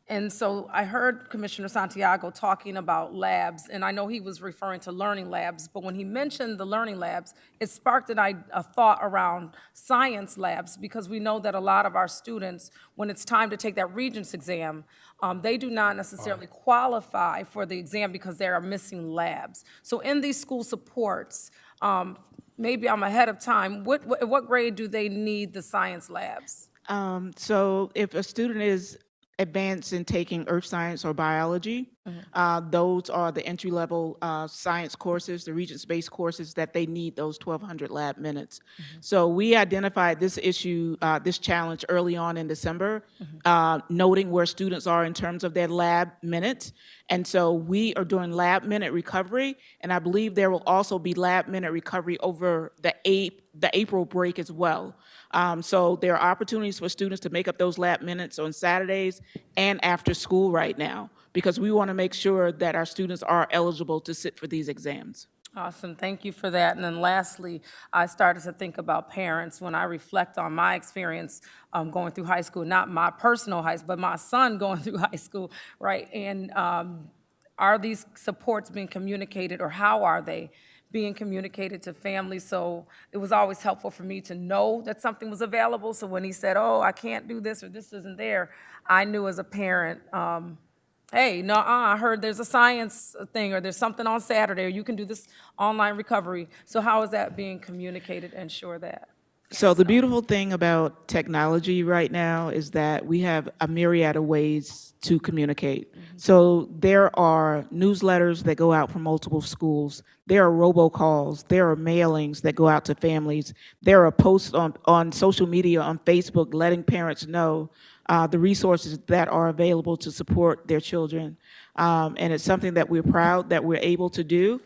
And so I heard Commissioner Santiago talking about labs, and I know he was referring to learning labs, but when he mentioned the learning labs, it sparked a thought around science labs, because we know that a lot of our students, when it's time to take that Regents exam, they do not necessarily qualify for the exam because they are missing labs. So in these school supports, maybe I'm ahead of time, what grade do they need the science labs? So if a student is advanced in taking earth science or biology, those are the entry-level science courses, the Regents-based courses that they need those 1,200 lab minutes. So we identified this issue, this challenge early on in December, noting where students are in terms of their lab minutes. And so we are doing lab minute recovery, and I believe there will also be lab minute recovery over the April break as well. So there are opportunities for students to make up those lab minutes on Saturdays and after school right now, because we want to make sure that our students are eligible to sit for these exams. Awesome, thank you for that. And then lastly, I started to think about parents when I reflect on my experience going through high school, not my personal high school, but my son going through high school, right? And are these supports being communicated, or how are they being communicated to families? So it was always helpful for me to know that something was available. So when he said, oh, I can't do this or this isn't there, I knew as a parent, hey, no, I heard there's a science thing, or there's something on Saturday, or you can do this online recovery. So how is that being communicated to ensure that? So the beautiful thing about technology right now is that we have a myriad of ways to communicate. So there are newsletters that go out from multiple schools. There are robocalls. There are mailings that go out to families. There are posts on social media, on Facebook, letting parents know the resources that are available to support their children. And it's something that we're proud that we're able to do,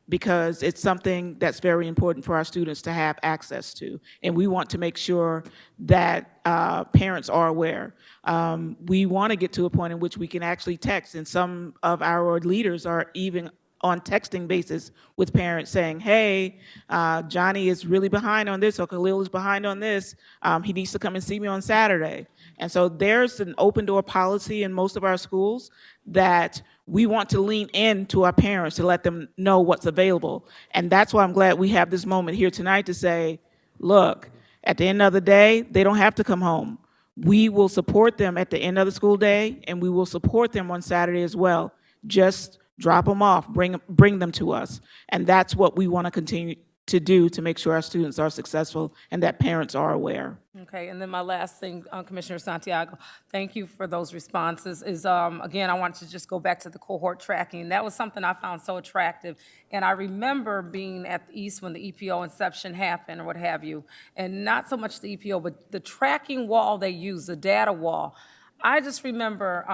because it's something that's very important for our students to have access to. And we want to make sure that parents are aware. We want to get to a point in which we can actually text, and some of our leaders are even on texting basis with parents saying, hey, Johnny is really behind on this, or Khalil is behind on this. He needs to come and see me on Saturday. And so there's an open door policy in most of our schools that we want to lean into our parents to let them know what's available. And that's why I'm glad we have this moment here tonight to say, look, at the end of the day, they don't have to come home. We will support them at the end of the school day, and we will support them on Saturday as well. Just drop them off, bring them to us. And that's what we want to continue to do to make sure our students are successful and that parents are aware. Okay, and then my last thing, Commissioner Santiago, thank you for those responses, is, again, I wanted to just go back to the cohort tracking. That was something I found so attractive. And I remember being at the East when the EPO inception happened or what have you, and not so much the EPO, but the tracking wall they used, the data wall. I just remember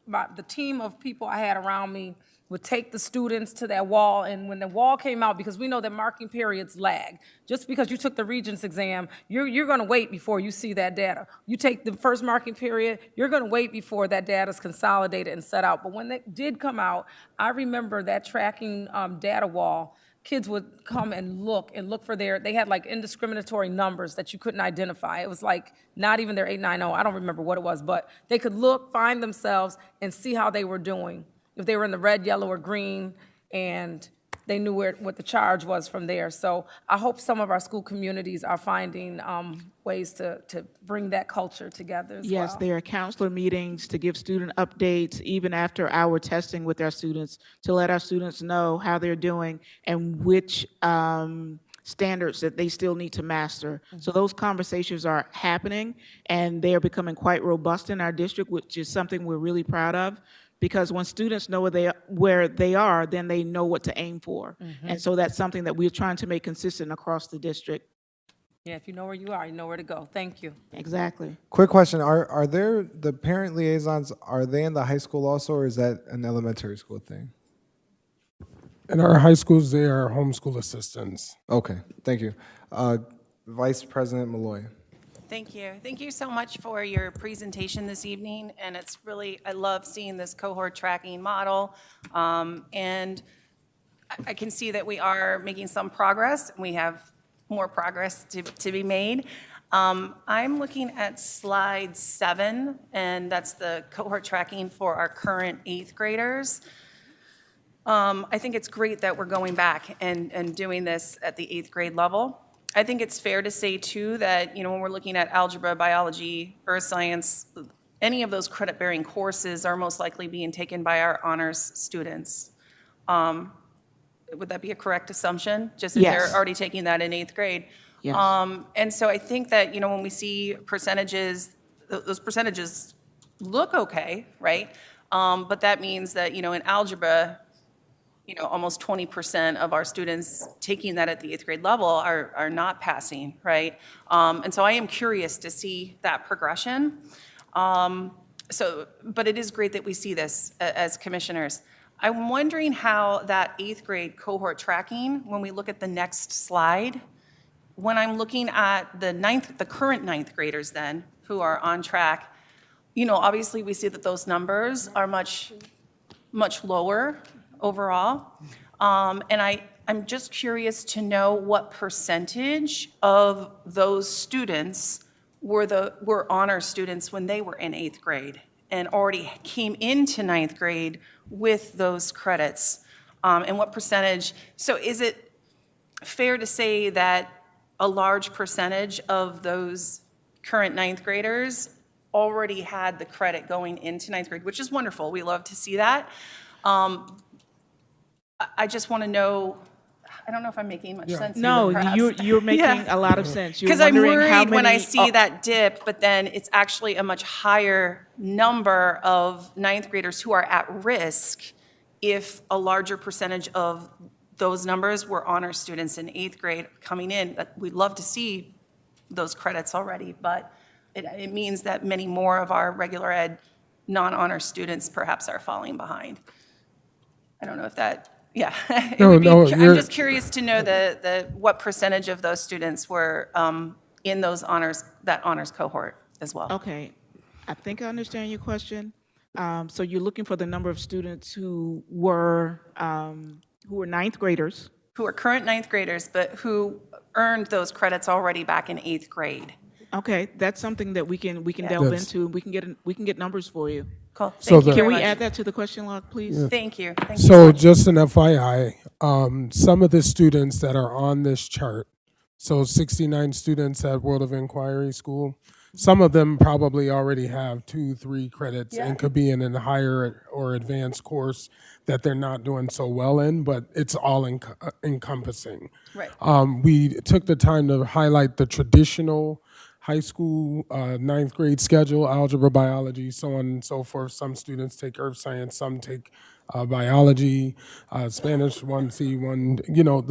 the team of people I had around me would take the students to that wall, and when the wall came out, because we know that marking periods lag. Just because you took the Regents exam, you're going to wait before you see that data. You take the first marking period, you're going to wait before that data is consolidated and set out. But when they did come out, I remember that tracking data wall. Kids would come and look for they had like indiscriminatory numbers that you couldn't identify. It was like not even their 890, I don't remember what it was, but they could look, find themselves, and see how they were doing. If they were in the red, yellow, or green, and they knew what the charge was from there. So I hope some of our school communities are finding ways to bring that culture together as well. Yes, there are counselor meetings to give student updates, even after our testing with our students, to let our students know how they're doing and which standards that they still need to master. So those conversations are happening, and they are becoming quite robust in our district, which is something we're really proud of. Because when students know where they are, then they know what to aim for. And so that's something that we're trying to make consistent across the district. Yeah, if you know where you are, you know where to go. Thank you. Exactly. Quick question, are there, the parent liaisons, are they in the high school also, or is that an elementary school thing? In our high schools, they are homeschool assistants. Okay, thank you. Vice President Malloy. Thank you. Thank you so much for your presentation this evening, and it's really, I love seeing this cohort tracking model. And I can see that we are making some progress, and we have more progress to be made. I'm looking at slide 7, and that's the cohort tracking for our current 8th graders. I think it's great that we're going back and doing this at the 8th grade level. I think it's fair to say, too, that, you know, when we're looking at algebra, biology, earth science, any of those credit-bearing courses are most likely being taken by our honors students. Would that be a correct assumption? Just if Yes. they're already taking that in 8th grade? Yes. And so I think that, you know, when we see percentages, those percentages look okay, right? But that means that, you know, in algebra, you know, almost 20% of our students taking that at the 8th grade level are not passing, right? And so I am curious to see that progression. But it is great that we see this as commissioners. I'm wondering how that 8th grade cohort tracking, when we look at the next slide, when I'm looking at the current 9th graders then, who are on track, you know, obviously we see that those numbers are much lower overall. And I'm just curious to know what percentage of those students were honor students when they were in 8th grade and already came into 9th grade with those credits. And what percentage, so is it fair to say that a large percentage of those current 9th graders already had the credit going into 9th grade, which is wonderful. We love to see that. I just want to know, I don't know if I'm making much sense here, No, perhaps. you're making Yeah. a lot of sense. You're Because I'm wondering how worried when I many- see that dip, but then it's actually a much higher number of 9th graders who are at risk if a larger percentage of those numbers were honor students in 8th grade coming in. We'd love to see those credits already, but it means that many more of our regular ed non-honor students perhaps are falling behind. I don't know if that, yeah. It No, would be- no, I'm you're- just curious to know what percentage of those students were in those that honors cohort as well. Okay, I think I understand your question. So you're looking for the number of students who were 9th graders. Who are current 9th graders, but who earned those credits already back in 8th grade. Okay, that's something that we can delve Yes. into. We can get numbers for you. Cool. So Thank you the- very Can we much. add that to the question log, please? Thank you. Thank you so So much. just an FYI, some of the students that are on this chart, so 69 students at World of Inquiry School, some of them probably already have 2, 3 credits and could be in a higher or advanced course that they're not doing so well in, but it's all encompassing. Right. We took the time to highlight the traditional high school 9th grade schedule, algebra, biology, so on and so forth. Some students take earth science, some take biology, Spanish 1C, 1, you know,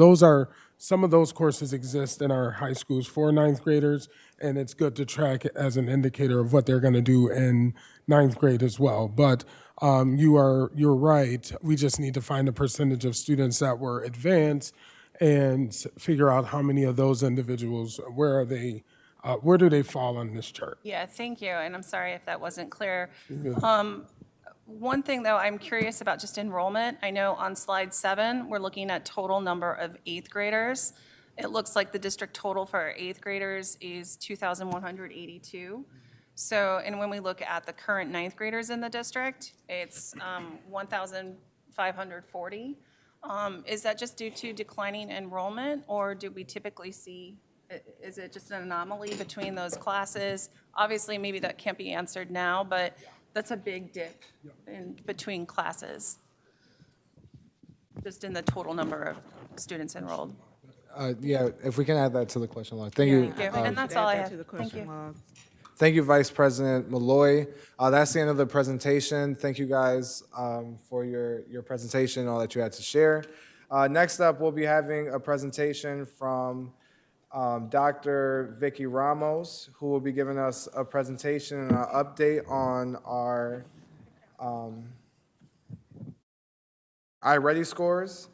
some of those courses exist in our high schools for 9th graders, and it's good to track it as an indicator of what they're going to do in 9th grade as well. But you're right. We just need to find a percentage of students that were advanced and figure out how many of those individuals, where do they fall on this chart? Yeah, thank you, and I'm sorry if that wasn't clear. One thing, though, I'm curious about just enrollment. I know on slide 7, we're looking at total number of 8th graders. It looks like the district total for our 8th graders is 2,182. So, and when we look at the current 9th graders in the district, it's 1,540. Is that just due to declining enrollment, or do we typically see, is it just an anomaly between those classes? Obviously, maybe that can't be answered now, but that's a big dip in between classes, just in the total number of students enrolled. Yeah, if we can add that to the question log. Thank you. Thank you. And that's Add all I that have. to the Thank question you. log. Thank you, Vice President Malloy. That's the end of the presentation. Thank you guys for your presentation, all that you had to share. Next up, we'll be having a presentation from Dr. Vicky Ramos, who will be giving us a presentation and an update on our iReady scores.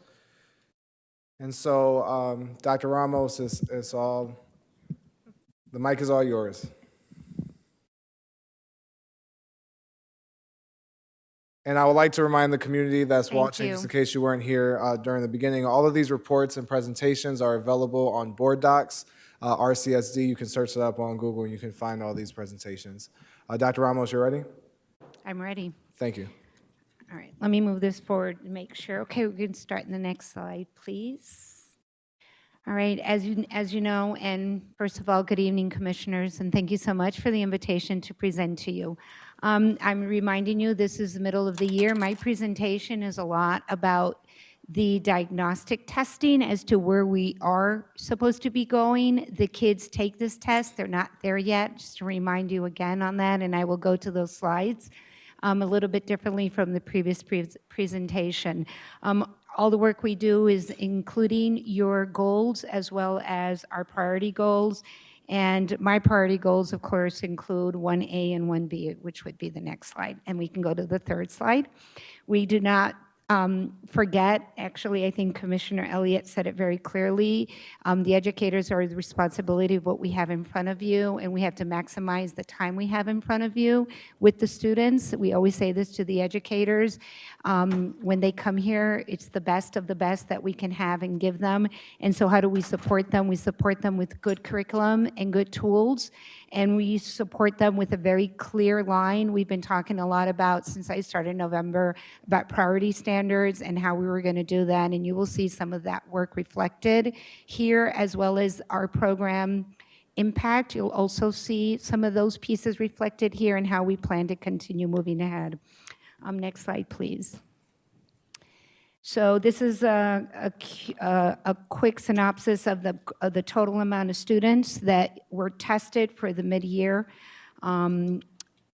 And so, Dr. Ramos, the mic is all yours. And I would like to remind the community that's watching, just in case you weren't here during the beginning, all of these reports and presentations are available on Board Docs, RCSD. You can search it up on Google and you can find all these presentations. Dr. Ramos, you ready? I'm ready. Thank you. All right, let me move this forward and make sure. Okay, we can start in the next slide, please. All right, as you know, and first of all, good evening, commissioners, and thank you so much for the invitation to present to you. I'm reminding you, this is the middle of the year. My presentation is a lot about the diagnostic testing as to where we are supposed to be going. The kids take this test, they're not there yet, just to remind you again on that, and I will go to those slides a little bit differently from the previous presentation. All the work we do is including your goals as well as our priority goals. And my priority goals, of course, include 1A and 1B, which would be the next slide. And we can go to the third slide. We do not forget, actually, I think Commissioner Elliott said it very clearly, the educators are the responsibility of what we have in front of you, and we have to maximize the time we have in front of you with the students. We always say this to the educators. When they come here, it's the best of the best that we can have and give them. And so how do we support them? We support them with good curriculum and good tools, and we support them with a very clear line. We've been talking a lot about, since I started in November, about priority standards and how we were going to do that, and you will see some of that work reflected here, as well as our program impact. You'll also see some of those pieces reflected here and how we plan to continue moving ahead. Next slide, please. So this is a quick synopsis of the total amount of students that were tested for the mid-year,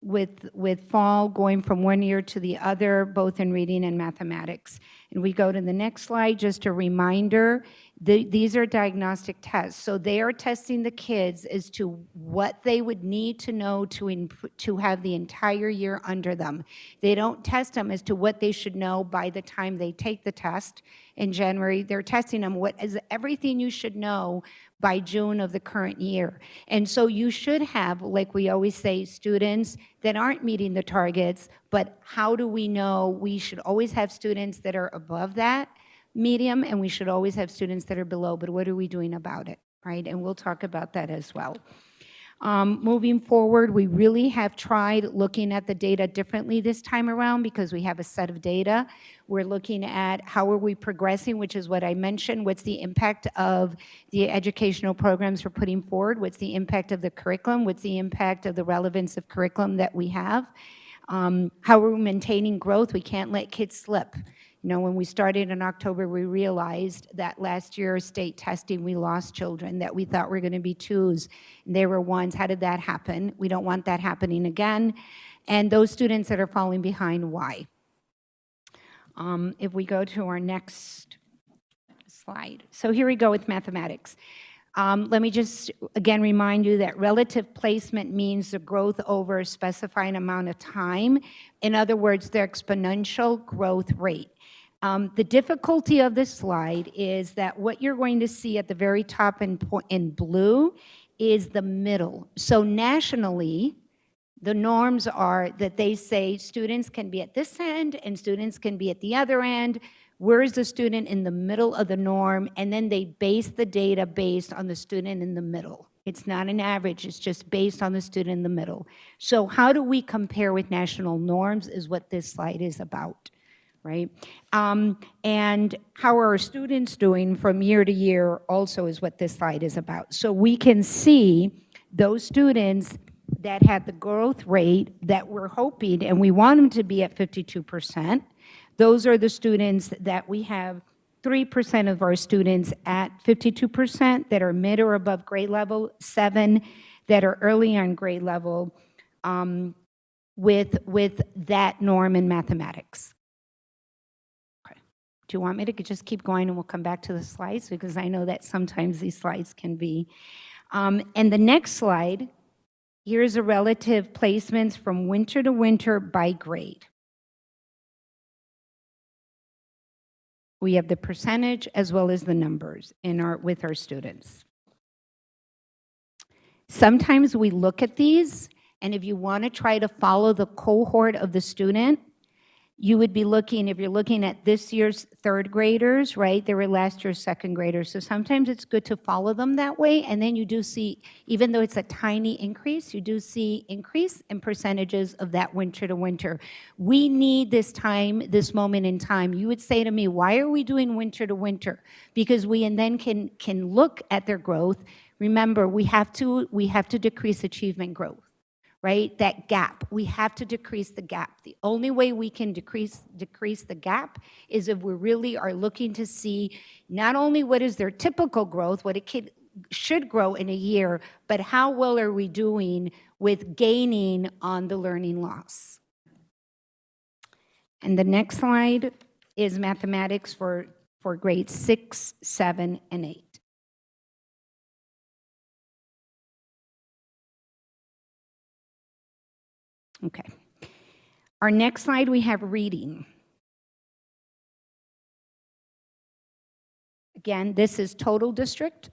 with fall going from one year to the other, both in reading and mathematics. And we go to the next slide, just a reminder, these are diagnostic tests. So they are testing the kids as to what they would need to know to have the entire year under them. They don't test them as to what they should know by the time they take the test in January. They're testing them what is everything you should know by June of the current year. And so you should have, like we always say, students that aren't meeting the targets, but how do we know? We should always have students that are above that medium, and we should always have students that are below, but what are we doing about it, right? And we'll talk about that as well. Moving forward, we really have tried looking at the data differently this time around because we have a set of data. We're looking at how are we progressing, which is what I mentioned. What's the impact of the educational programs we're putting forward? What's the impact of the curriculum? What's the impact of the relevance of curriculum that we have? How are we maintaining growth? We can't let kids slip. You know, when we started in October, we realized that last year state testing, we lost children that we thought were going to be twos, and they were ones. How did that happen? We don't want that happening again. And those students that are falling behind, why? If we go to our next slide. So here we go with mathematics. Let me just, again, remind you that relative placement means the growth over a specified amount of time. In other words, the exponential growth rate. The difficulty of this slide is that what you're going to see at the very top in blue is the middle. So nationally, the norms are that they say students can be at this end and students can be at the other end. Where is the student in the middle of the norm? And then they base the data based on the student in the middle. It's not an average, it's just based on the student in the middle. So how do we compare with national norms is what this slide is about, right? And how are our students doing from year to year also is what this slide is about. So we can see those students that had the growth rate that we're hoping, and we want them to be at 52%. Those are the students that we have 3% of our students at 52% that are mid or above grade level, 7 that are early on grade level with that norm in mathematics. Okay. Do you want me to just keep going and we'll come back to the slides? Because I know that sometimes these slides can be. And the next slide, here's a relative placements from winter to winter by grade. We have the percentage as well as the numbers with our students. Sometimes we look at these, and if you want to try to follow the cohort of the student, you would be looking, if you're looking at this year's third graders, right, they were last year's second graders. So sometimes it's good to follow them that way, and then you do see, even though it's a tiny increase, you do see increase in percentages of that winter to winter. We need this time, this moment in time. You would say to me, why are we doing winter to winter? Because we and then can look at their growth. Remember, we have to decrease achievement growth. Right? That gap. We have to decrease the gap. The only way we can decrease the gap is if we really are looking to see not only what is their typical growth, what a kid should grow in a year, but how well are we doing with gaining on the learning loss. And the next slide is mathematics for grades 6, 7, and 8. Okay. Our next slide, we have reading. Again, this is total district.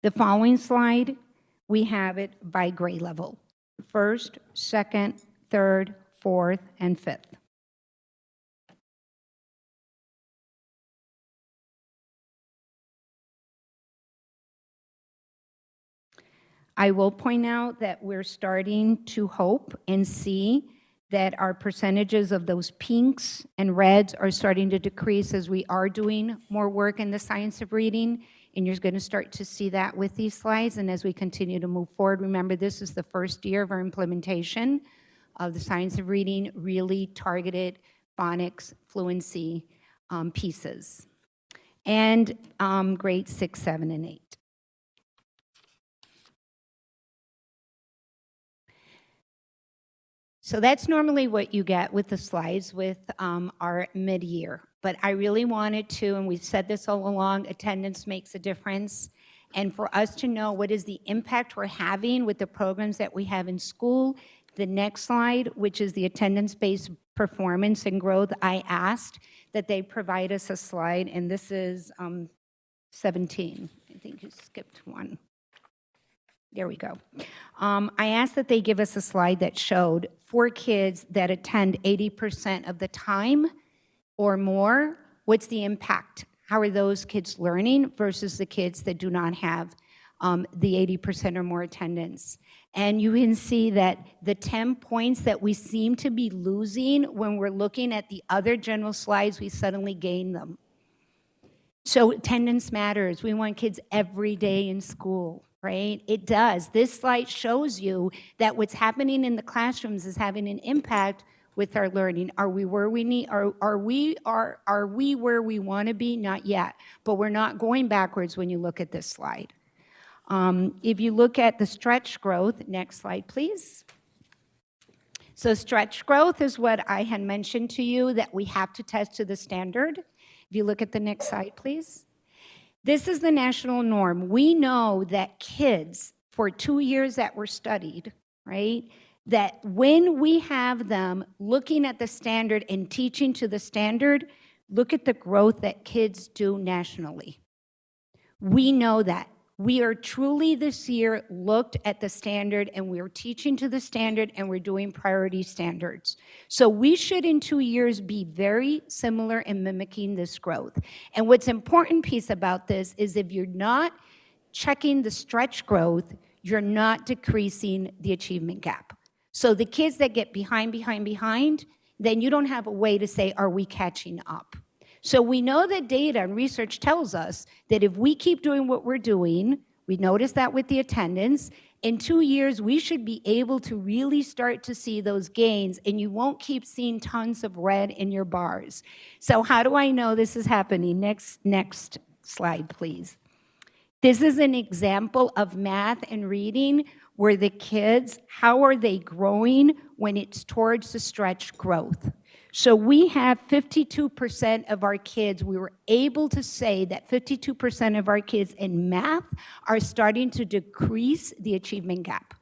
The following slide, we have it by grade level. First, second, third, fourth, and fifth. I will point out that we're starting to hope and see that our percentages of those pinks and reds are starting to decrease as we are doing more work in the science of reading, and you're going to start to see that with these slides. And as we continue to move forward, remember this is the first year of our implementation of the science of reading, really targeted phonics, fluency pieces, and grades 6, 7, and 8. So that's normally what you get with the slides with our mid-year. But I really wanted to, and we've said this all along, attendance makes a difference. And for us to know what is the impact we're having with the programs that we have in school, the next slide, which is the attendance-based performance and growth, I asked that they provide us a slide, and this is 17. I think you skipped one. There we go. I asked that they give us a slide that showed for kids that attend 80% of the time or more, what's the impact? How are those kids learning versus the kids that do not have the 80% or more attendance? And you can see that the 10 points that we seem to be losing when we're looking at the other general slides, we suddenly gain them. So attendance matters. We want kids every day in school. Right? It does. This slide shows you that what's happening in the classrooms is having an impact with our learning. Are we where we need? Are we where we want to be? Not yet. But we're not going backwards when you look at this slide. If you look at the stretch growth, next slide, please. So stretch growth is what I had mentioned to you that we have to test to the standard. If you look at the next slide, please. This is the national norm. We know that kids, for 2 years that were studied, right, that when we have them looking at the standard and teaching to the standard, look at the growth that kids do nationally. We know that. We are truly this year looked at the standard and we're teaching to the standard and we're doing priority standards. So we should in 2 years be very similar in mimicking this growth. And what's important piece about this is if you're not checking the stretch growth, you're not decreasing the achievement gap. So the kids that get behind, then you don't have a way to say, are we catching up? So we know that data and research tells us that if we keep doing what we're doing, we notice that with the attendance, in 2 years, we should be able to really start to see those gains, and you won't keep seeing tons of red in your bars. So how do I know this is happening? Next slide, please. This is an example of math and reading where the kids, how are they growing when it's towards the stretch growth? So we have 52% of our kids, we were able to say that 52% of our kids in math are starting to decrease the achievement gap.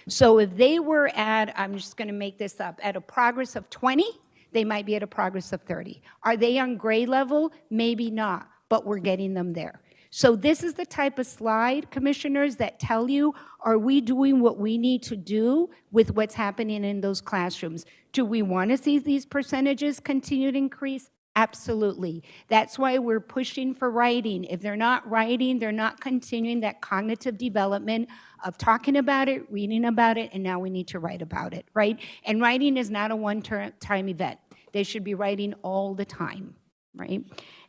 So if they were at, I'm just going to make this up, at a progress of 20, they might be at a progress of 30. Are they on grade level? Maybe not, but we're getting them there. So this is the type of slide, commissioners, that tell you, are we doing what we need to do with what's happening in those classrooms? Do we want to see these percentages continue to increase? Absolutely. That's why we're pushing for writing. If they're not writing, they're not continuing that cognitive development of talking about it, reading about it, and now we need to write about it, right? And writing is not a one-time event. They should be writing all the time, right?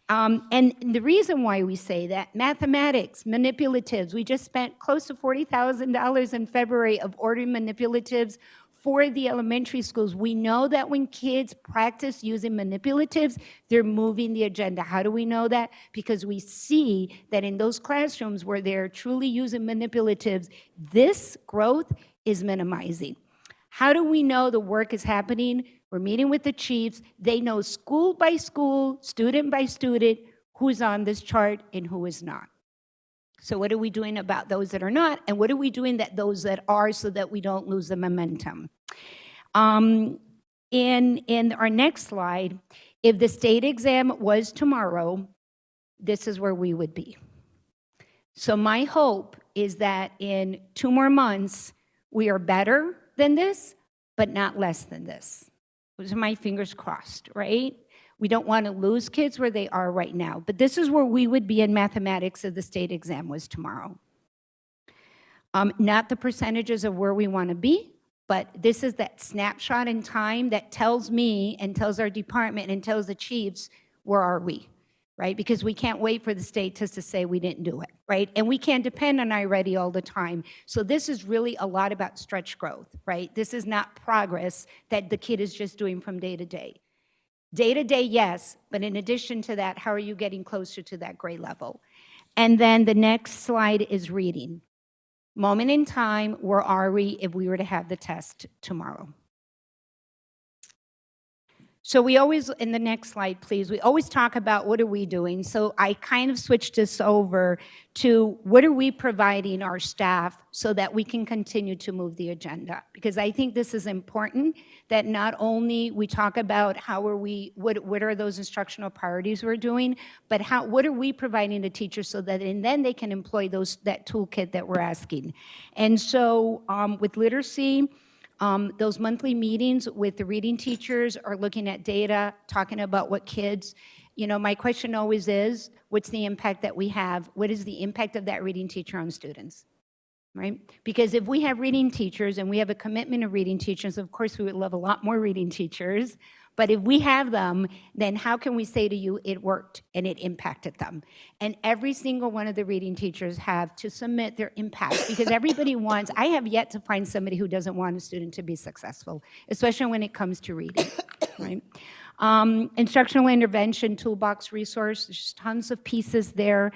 And the reason why we say that, mathematics, manipulatives, we just spent close to $40,000 in February of ordering manipulatives for the elementary schools. We know that when kids practice using manipulatives, they're moving the agenda. How do we know that? Because we see that in those classrooms where they're truly using manipulatives, this growth is minimizing. How do we know the work is happening? We're meeting with the chiefs. They know school by school, student by student, who's on this chart and who is not. So what are we doing about those that are not? And what are we doing that those that are so that we don't lose the momentum? In our next slide, if the state exam was tomorrow, this is where we would be. So my hope is that in 2 more months, we are better than this, but not less than this. Those are my fingers crossed, right? We don't want to lose kids where they are right now, but this is where we would be in mathematics if the state exam was tomorrow. Not the percentages of where we want to be, but this is that snapshot in time that tells me and tells our department and tells the chiefs, where are we, right? Because we can't wait for the state to say we didn't do it, right? And we can't depend on iReady all the time. So this is really a lot about stretch growth, right? This is not progress that the kid is just doing from day to day. Day to day, yes, but in addition to that, how are you getting closer to that grade level? And then the next slide is reading. Moment in time, where are we if we were to have the test tomorrow? So we always, in the next slide, please, we always talk about what are we doing. So I kind of switched this over to what are we providing our staff so that we can continue to move the agenda? Because I think this is important that not only we talk about how are we, what are those instructional priorities we're doing, but what are we providing the teachers so that, and then they can employ that toolkit that we're asking. And so with literacy, those monthly meetings with the reading teachers are looking at data, talking about what kids, my question always is, what's the impact that we have? What is the impact of that reading teacher on students, right? Because if we have reading teachers and we have a commitment of reading teachers, of course we would love a lot more reading teachers, but if we have them, then how can we say to you it worked and it impacted them? And every single one of the reading teachers have to submit their impact because everybody wants, I have yet to find somebody who doesn't want a student to be successful, especially when it comes to reading, right? Instructional intervention toolbox resource, there's tons of pieces there.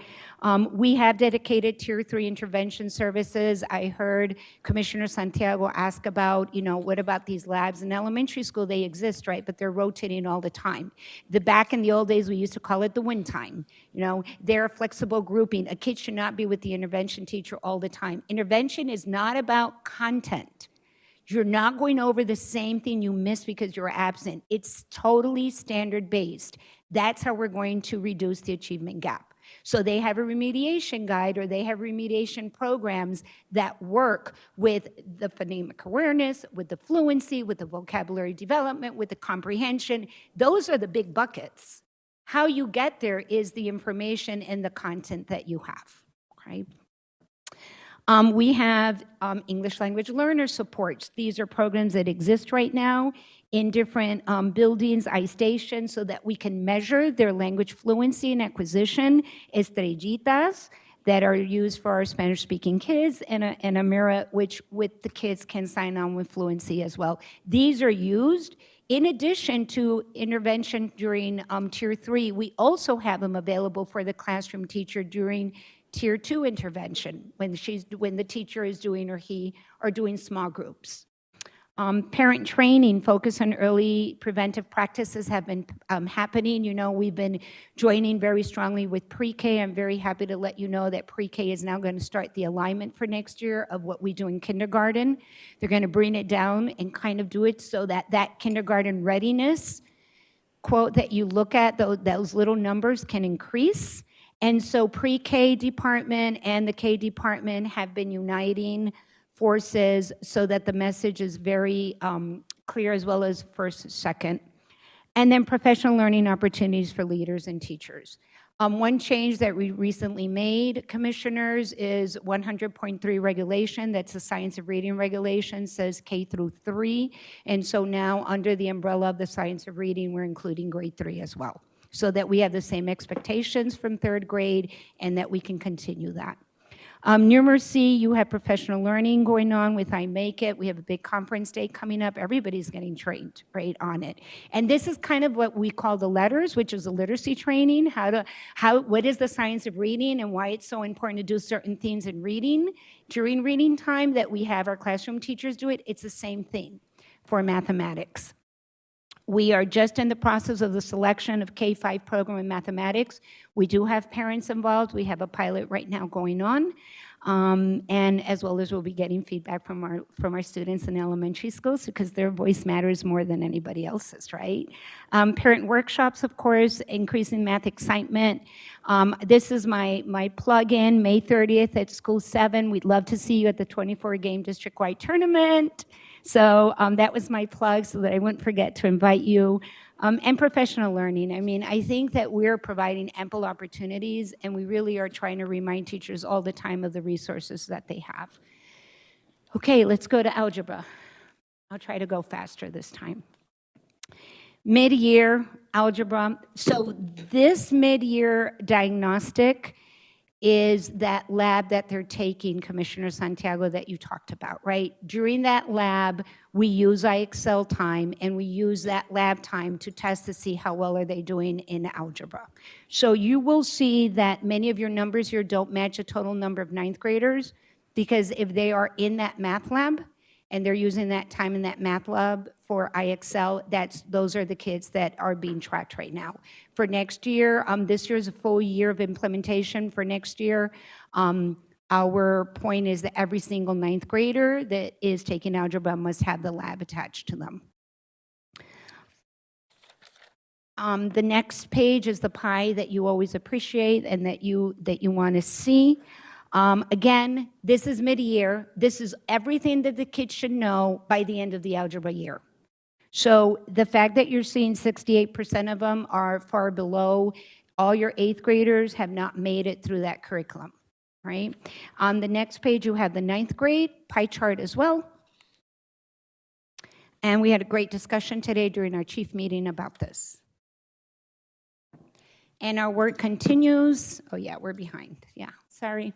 We have dedicated Tier 3 intervention services. I heard Commissioner Santiago ask about, what about these labs? In elementary school, they exist, right? But they're rotating all the time. Back in the old days, we used to call it the win time. They're a flexible grouping. A kid should not be with the intervention teacher all the time. Intervention is not about content. You're not going over the same thing you missed because you're absent. It's totally standard-based. That's how we're going to reduce the achievement gap. So they have a remediation guide or they have remediation programs that work with the phonemic awareness, with the fluency, with the vocabulary development, with the comprehension. Those are the big buckets. How you get there is the information and the content that you have, right? We have English language learner supports. These are programs that exist right now in different buildings, iStations, so that we can measure their language fluency and acquisition, estrellitas, that are used for our Spanish-speaking kids, and a mirror which with the kids can sign on with fluency as well. These are used in addition to intervention during Tier 3. We also have them available for the classroom teacher during Tier 2 intervention when the teacher is doing or he are doing small groups. Parent training, focus on early preventive practices have been happening. You know, we've been joining very strongly with pre-K. I'm very happy to let you know that pre-K is now going to start the alignment for next year of what we do in kindergarten. They're going to bring it down and kind of do it so that that kindergarten readiness quote that you look at, those little numbers can increase. And so pre-K department and the K department have been uniting forces so that the message is very clear, as well as first, second. And then professional learning opportunities for leaders and teachers. One change that we recently made, commissioners, is 100.3 regulation. That's the science of reading regulation, says K through 3. And so now, under the umbrella of the science of reading, we're including grade 3 as well, so that we have the same expectations from 3rd grade and that we can continue that. Numeracy, you have professional learning going on with I Make It. We have a big conference day coming up. Everybody's getting trained, right, on it. And this is kind of what we call the letters, which is the literacy training, what is the science of reading and why it's so important to do certain things in reading. During reading time that we have our classroom teachers do it, it's the same thing for mathematics. We are just in the process of the selection of K-5 program in mathematics. We do have parents involved. We have a pilot right now going on. And as well as we'll be getting feedback from our students in elementary schools, because their voice matters more than anybody else's, right? Parent workshops, of course, increasing math excitement. This is my plug-in, May 30th at School 7. We'd love to see you at the 24-game district-wide tournament. So that was my plug so that I wouldn't forget to invite you. And professional learning. I mean, I think that we're providing ample opportunities, and we really are trying to remind teachers all the time of the resources that they have. Okay, let's go to algebra. I'll try to go faster this time. Mid-year algebra. So this mid-year diagnostic is that lab that they're taking, Commissioner Santiago, that you talked about, right? During that lab, we use IXL time, and we use that lab time to test to see how well are they doing in algebra. So you will see that many of your numbers here don't match a total number of ninth graders, because if they are in that math lab, and they're using that time in that math lab for IXL, those are the kids that are being tracked right now. For next year, this year is a full year of implementation. For next year, our point is that every single ninth grader that is taking algebra must have the lab attached to them. The next page is the pie that you always appreciate and that you want to see. Again, this is mid-year. This is everything that the kids should know by the end of the algebra year. So the fact that you're seeing 68% of them are far below, all your 8th graders have not made it through that curriculum, right? On the next page, you have the 9th grade pie chart as well. And we had a great discussion today during our chief meeting about this. And our work continues. Oh yeah, we're behind. Yeah, sorry.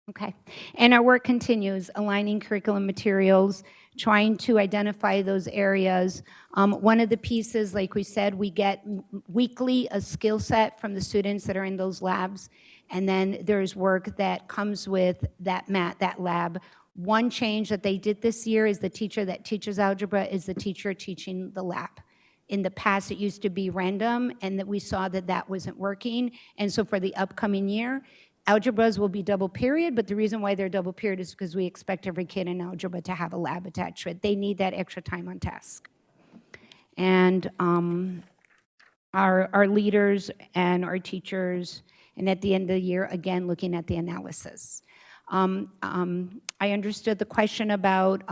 Okay, and our work continues, aligning curriculum materials, trying to identify those areas. One of the pieces, like we said, we get weekly a skill set from the students that are in those labs, and then there's work that comes with that lab. One change that they did this year is the teacher that teaches algebra is the teacher teaching the lab. In the past, it used to be random, and that we saw that that wasn't working, and so for the upcoming year, algebras will be double period, but the reason why they're double period is because we expect every kid in algebra to have a lab attached to it. They need that extra time on task. And our leaders and our teachers, and at the end of the year, again, looking at the analysis. I understood the question about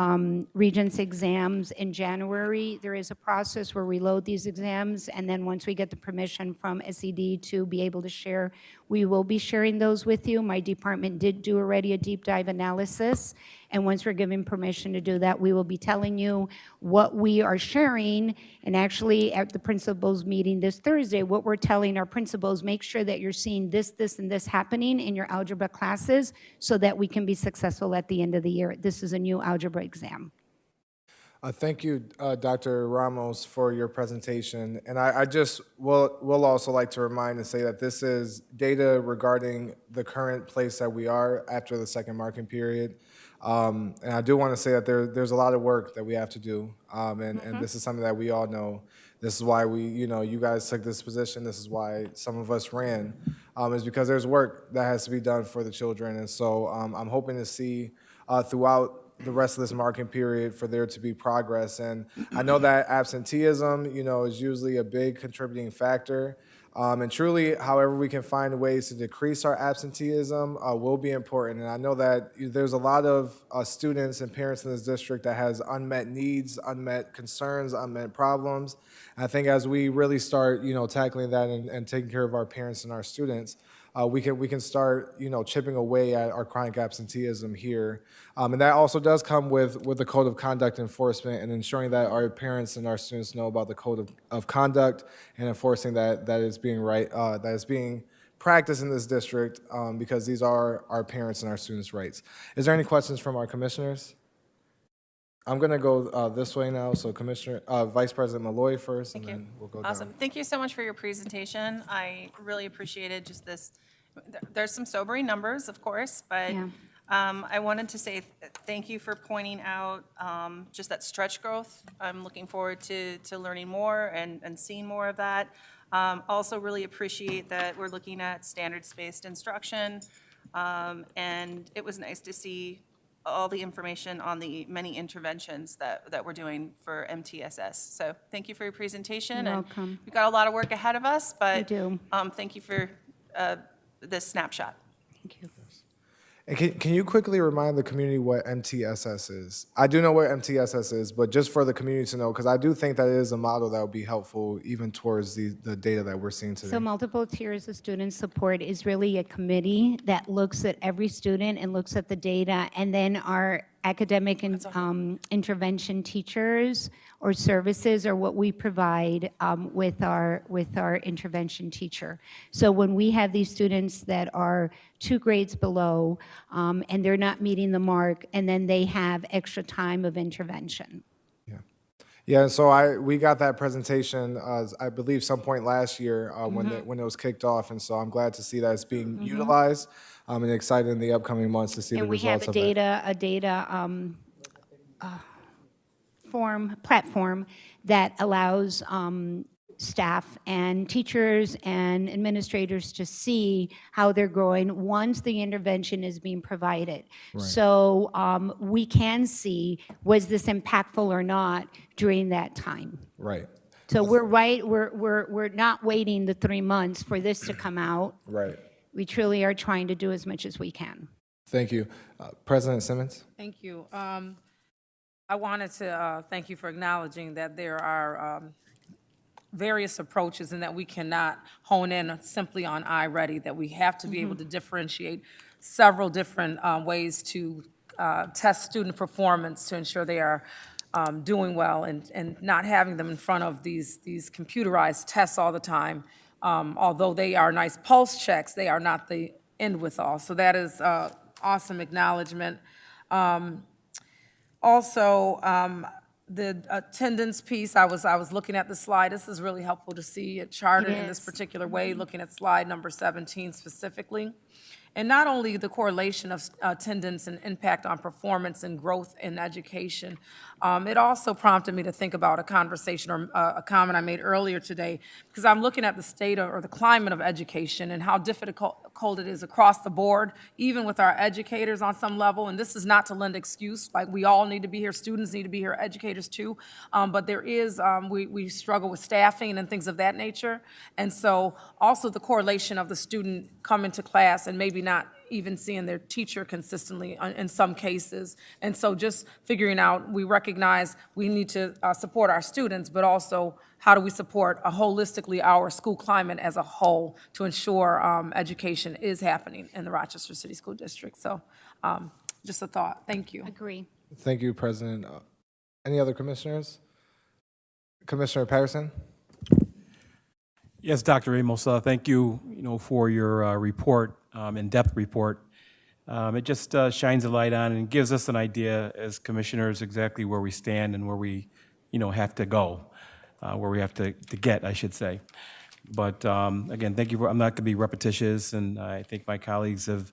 Regents exams in January. There is a process where we load these exams, and then once we get the permission from SED to be able to share, we will be sharing those with you. My department did do already a deep dive analysis, and once we're given permission to do that, we will be telling you what we are sharing. And actually, at the principals meeting this Thursday, what we're telling our principals, make sure that you're seeing this, this, and this happening in your algebra classes so that we can be successful at the end of the year. This is a new algebra exam. Thank you, Dr. Ramos, for your presentation. And I just will also like to remind and say that this is data regarding the current place that we are after the second marking period. And I do want to say that there's a lot of work that we have to do, and this is something that we all know. This is why you guys took this position. This is why some of us ran, is because there's work that has to be done for the children. And so I'm hoping to see throughout the rest of this marking period for there to be progress. And I know that absenteeism, is usually a big contributing factor. And truly, however we can find ways to decrease our absenteeism will be important. And I know that there's a lot of students and parents in this district that has unmet needs, unmet concerns, unmet problems. I think as we really start, tackling that and taking care of our parents and our students, we can start, chipping away at our chronic absenteeism here. And that also does come with the code of conduct enforcement and ensuring that our parents and our students know about the code of conduct and enforcing that is being practiced in this district, because these are our parents and our students' rights. Is there any questions from our commissioners? I'm going to go this way now. So Vice President Malloy first, and then we'll go down. Awesome. Thank you so much for your presentation. I really appreciated just this. There's some sobering numbers, of course, but Yeah. I wanted to say thank you for pointing out just that stretch growth. I'm looking forward to learning more and seeing more of that. Also really appreciate that we're looking at standards-based instruction. And it was nice to see all the information on the many interventions that we're doing for MTSS. So thank you for your presentation. You're and welcome. We've got a lot of work ahead of us, but We do. Thank you for this snapshot. Thank you. And can you quickly remind the community what MTSS is? I do know what MTSS is, but just for the community to know, because I do think that is a model that would be helpful even towards the data that we're seeing today. So multiple tiers of student support is really a committee that looks at every student and looks at the data, and then our academic and intervention teachers or services are what we provide with our intervention teacher. So when we have these students that are 2 grades below and they're not meeting the mark, and then they have extra time of intervention. Yeah, so we got that presentation, I believe, some point last year when it was kicked off, and so I'm glad to see that it's being utilized, and excited in the upcoming months to see the And we have results of that. a data platform that allows staff and teachers and administrators to see how they're growing once the intervention is being provided. So we can see, was this impactful or not during that time? Right, So we're not waiting the 3 months for this to come out. right. We truly are trying to do as much as we can. Thank you. President Simmons? Thank you. I wanted to thank you for acknowledging that there are various approaches and that we cannot hone in simply on iReady, that we have to be able to differentiate several different ways to test student performance to ensure they are doing well, and not having them in front of these computerized tests all the time. Although they are nice pulse checks, they are not the end with all. So that is awesome acknowledgement. Also, the attendance piece, I was looking at the slide. This is really helpful to see it charted in this particular way, looking at slide number 17 specifically. And not only the correlation of attendance and impact on performance and growth in education, it also prompted me to think about a conversation or a comment I made earlier today, because I'm looking at the state or the climate of education and how difficult it is across the board, even with our educators on some level. And this is not to lend excuse, like we all need to be here, students need to be here, educators too. But there is, we struggle with staffing and things of that nature. And so also the correlation of the student coming to class and maybe not even seeing their teacher consistently in some cases. And so just figuring out, we recognize we need to support our students, but also how do we support holistically our school climate as a whole to ensure education is happening in the Rochester City School District. So just a thought. Thank you. Agree. Thank you, President. Any other commissioners? Commissioner Patterson? Yes, Dr. Amos, thank you, for your report, in-depth report. It just shines a light on and gives us an idea as commissioners exactly where we stand and where we, have to go, where we have to get, I should say. But again, thank you. I'm not going to be repetitious, and I think my colleagues have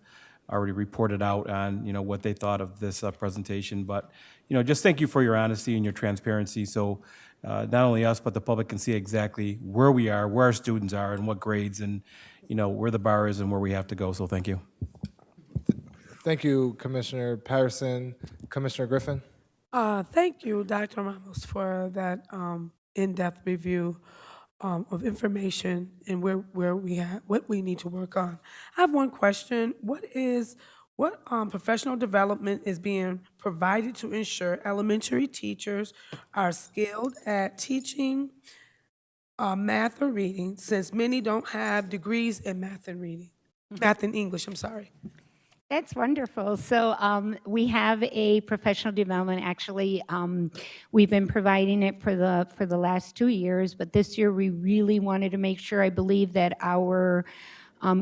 already reported out on, what they thought of this presentation. But, just thank you for your honesty and your transparency. So not only us, but the public can see exactly where we are, where our students are, and what grades, and, where the bar is and where we have to go. So thank you. Thank you, Commissioner Patterson. Commissioner Griffin? Thank you, Dr. Ramos, for that in-depth review of information and where we have, what we need to work on. I have one question. What professional development is being provided to ensure elementary teachers are skilled at teaching math or reading, since many don't have degrees in math and reading? Math and English, I'm sorry. That's wonderful. So we have a professional development. Actually, we've been providing it for the last 2 years, but this year we really wanted to make sure. I believe that our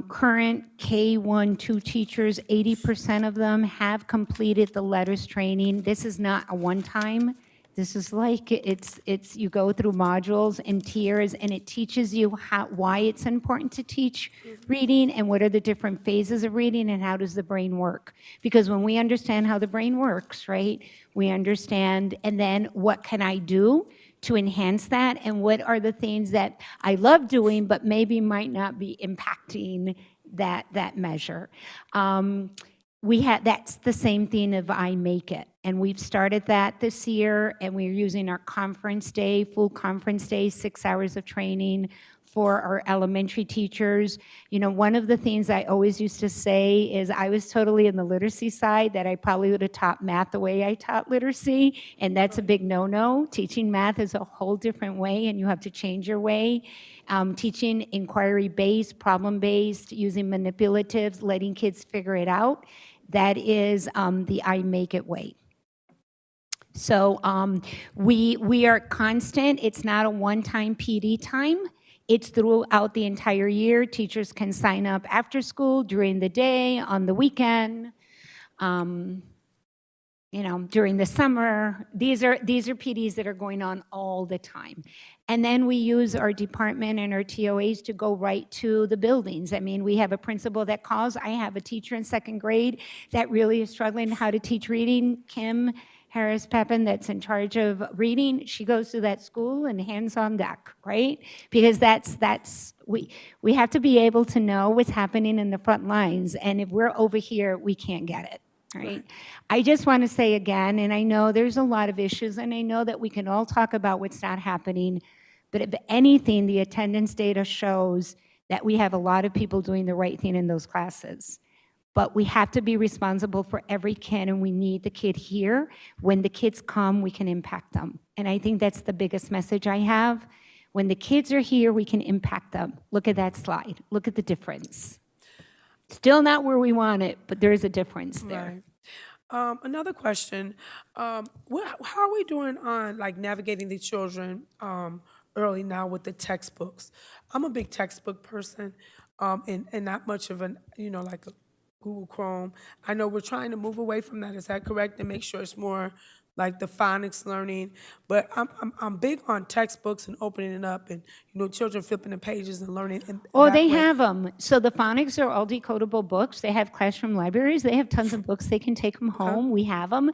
current K-1-2 teachers, 80% of them have completed the letters training. This is not a one-time. This is like, it's you go through modules and tiers, and it teaches you why it's important to teach reading and what are the different phases of reading and how does the brain work. Because when we understand how the brain works, right, we understand, and then what can I do to enhance that, and what are the things that I love doing but maybe might not be impacting that measure. That's the same thing of I Make It. And we've started that this year, and we're using our conference day, full conference day, 6 hours of training for our elementary teachers. One of the things I always used to say is I was totally in the literacy side, that I probably would have taught math the way I taught literacy, and that's a big no-no. Teaching math is a whole different way, and you have to change your way. Teaching inquiry-based, problem-based, using manipulatives, letting kids figure it out, that is the I Make It way. So we are constant. It's not a one-time PD time. It's throughout the entire year. Teachers can sign up after school, during the day, on the weekend, during the summer. These are PDs that are going on all the time. And then we use our department and our TOAs to go right to the buildings. I mean, we have a principal that calls. I have a teacher in 2nd grade that really is struggling how to teach reading, Kim Harris Pepin, that's in charge of reading. She goes to that school and hands on deck, right? Because we have to be able to know what's happening in the front lines, and if we're over here, we can't get it, right? I just want to say again, and I know there's a lot of issues, and I know that we can all talk about what's not happening, but if anything, the attendance data shows that we have a lot of people doing the right thing in those classes. But we have to be responsible for every kid, and we need the kid here. When the kids come, we can impact them. And I think that's the biggest message I have. When the kids are here, we can impact them. Look at that slide. Look at the difference. Still not where we want it, but there is a difference there. Right. Another question, how are we doing on navigating the children early now with the textbooks? I'm a big textbook person, and not much of an, like a Google Chrome. I know we're trying to move away from that. Is that correct? And make sure it's more like the phonics learning. But I'm big on textbooks and opening it up, and children flipping the pages and learning. Oh, they have them. So the phonics are all decodable books. They have classroom libraries. They have tons of books. They can take them home. We have them.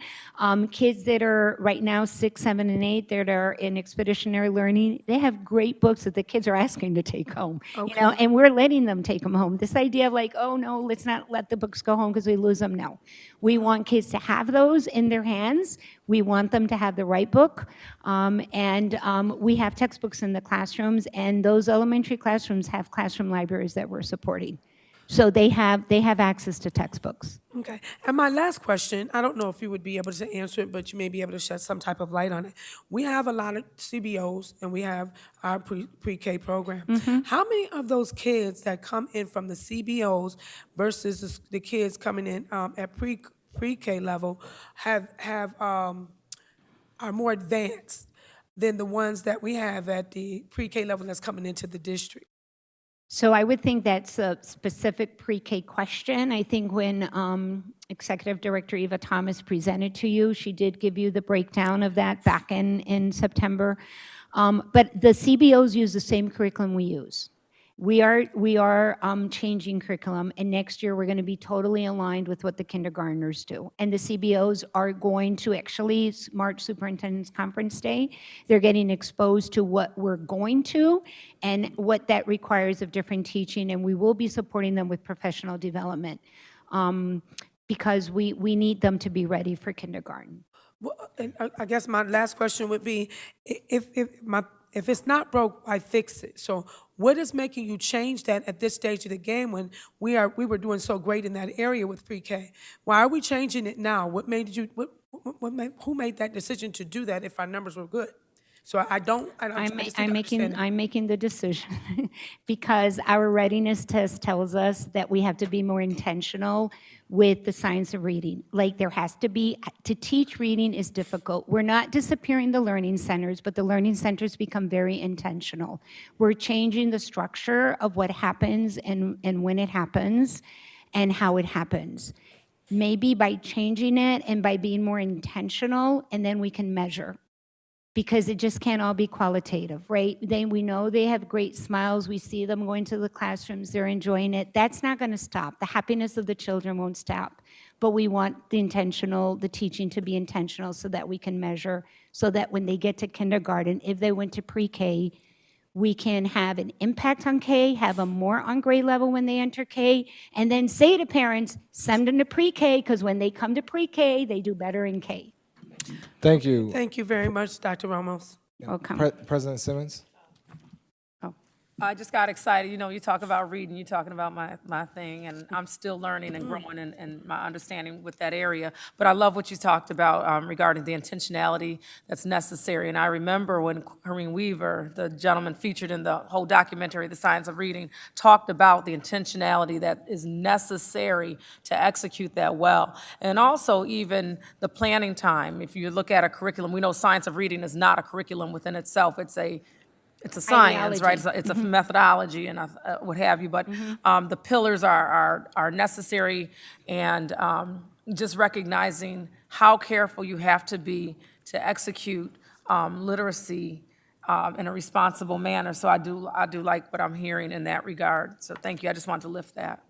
Kids that are right now 6, 7, and 8 that are in expeditionary learning, they have great books that the kids are asking to take home. And we're letting them take them home. This idea of oh no, let's not let the books go home because we lose them. No, we want kids to have those in their hands. We want them to have the right book, and we have textbooks in the classrooms, and those elementary classrooms have classroom libraries that we're supporting. So they have access to textbooks. Okay. And my last question, I don't know if you would be able to answer it, but you may be able to shed some type of light on it. We have a lot of CBOs, and we have our pre-K program. How many of those kids that come in from the CBOs versus the kids coming in at pre-K level are more advanced than the ones that we have at the pre-K level that's coming into the district? So I would think that's a specific pre-K question. I think when Executive Director Eva Thomas presented to you, she did give you the breakdown of that back in September. But the CBOs use the same curriculum we use. We are changing curriculum, and next year we're going to be totally aligned with what the kindergartners do. And the CBOs are going to actually, March Superintendent's Conference Day, they're getting exposed to what we're going to and what that requires of different teaching, and we will be supporting them with professional development because we need them to be ready for kindergarten. Well, and I guess my last question would be, if it's not broke, why fix it? So what is making you change that at this stage of the game when we were doing so great in that area with pre-K? Why are we changing it now? What made you, who made that decision to do that if our numbers were good? So I just need to understand that. I'm making the decision because our readiness test tells us that we have to be more intentional with the science of reading. Like there has to be, to teach reading is difficult. We're not disappearing the learning centers, but the learning centers become very intentional. We're changing the structure of what happens and when it happens and how it happens. Maybe by changing it and by being more intentional, and then we can measure. Because it just can't all be qualitative, right? We know they have great smiles. We see them going to the classrooms. They're enjoying it. That's not going to stop. The happiness of the children won't stop. But we want the teaching to be intentional so that we can measure, so that when they get to kindergarten, if they went to pre-K, we can have an impact on K, have them more on grade level when they enter K, and then say to parents, send them to pre-K, because when they come to pre-K, they do better in K. Thank you. Thank you very much, Dr. Ramos. Welcome. President Simmons? I just got excited. You know, you talk about reading, you're talking about my thing, and I'm still learning and growing in my understanding with that area. But I love what you talked about regarding the intentionality that's necessary. And I remember when Corinne Weaver, the gentleman featured in the whole documentary, The Science of Reading, talked about the intentionality that is necessary to execute that well. And also even the planning time. If you look at a curriculum, we know Science of Reading is not a curriculum within itself. It's a science, right? It's a methodology and what have you. But the pillars are necessary, and just recognizing how careful you have to be to execute literacy in a responsible manner. So I do like what I'm hearing in that regard. So thank you. I just wanted to lift that.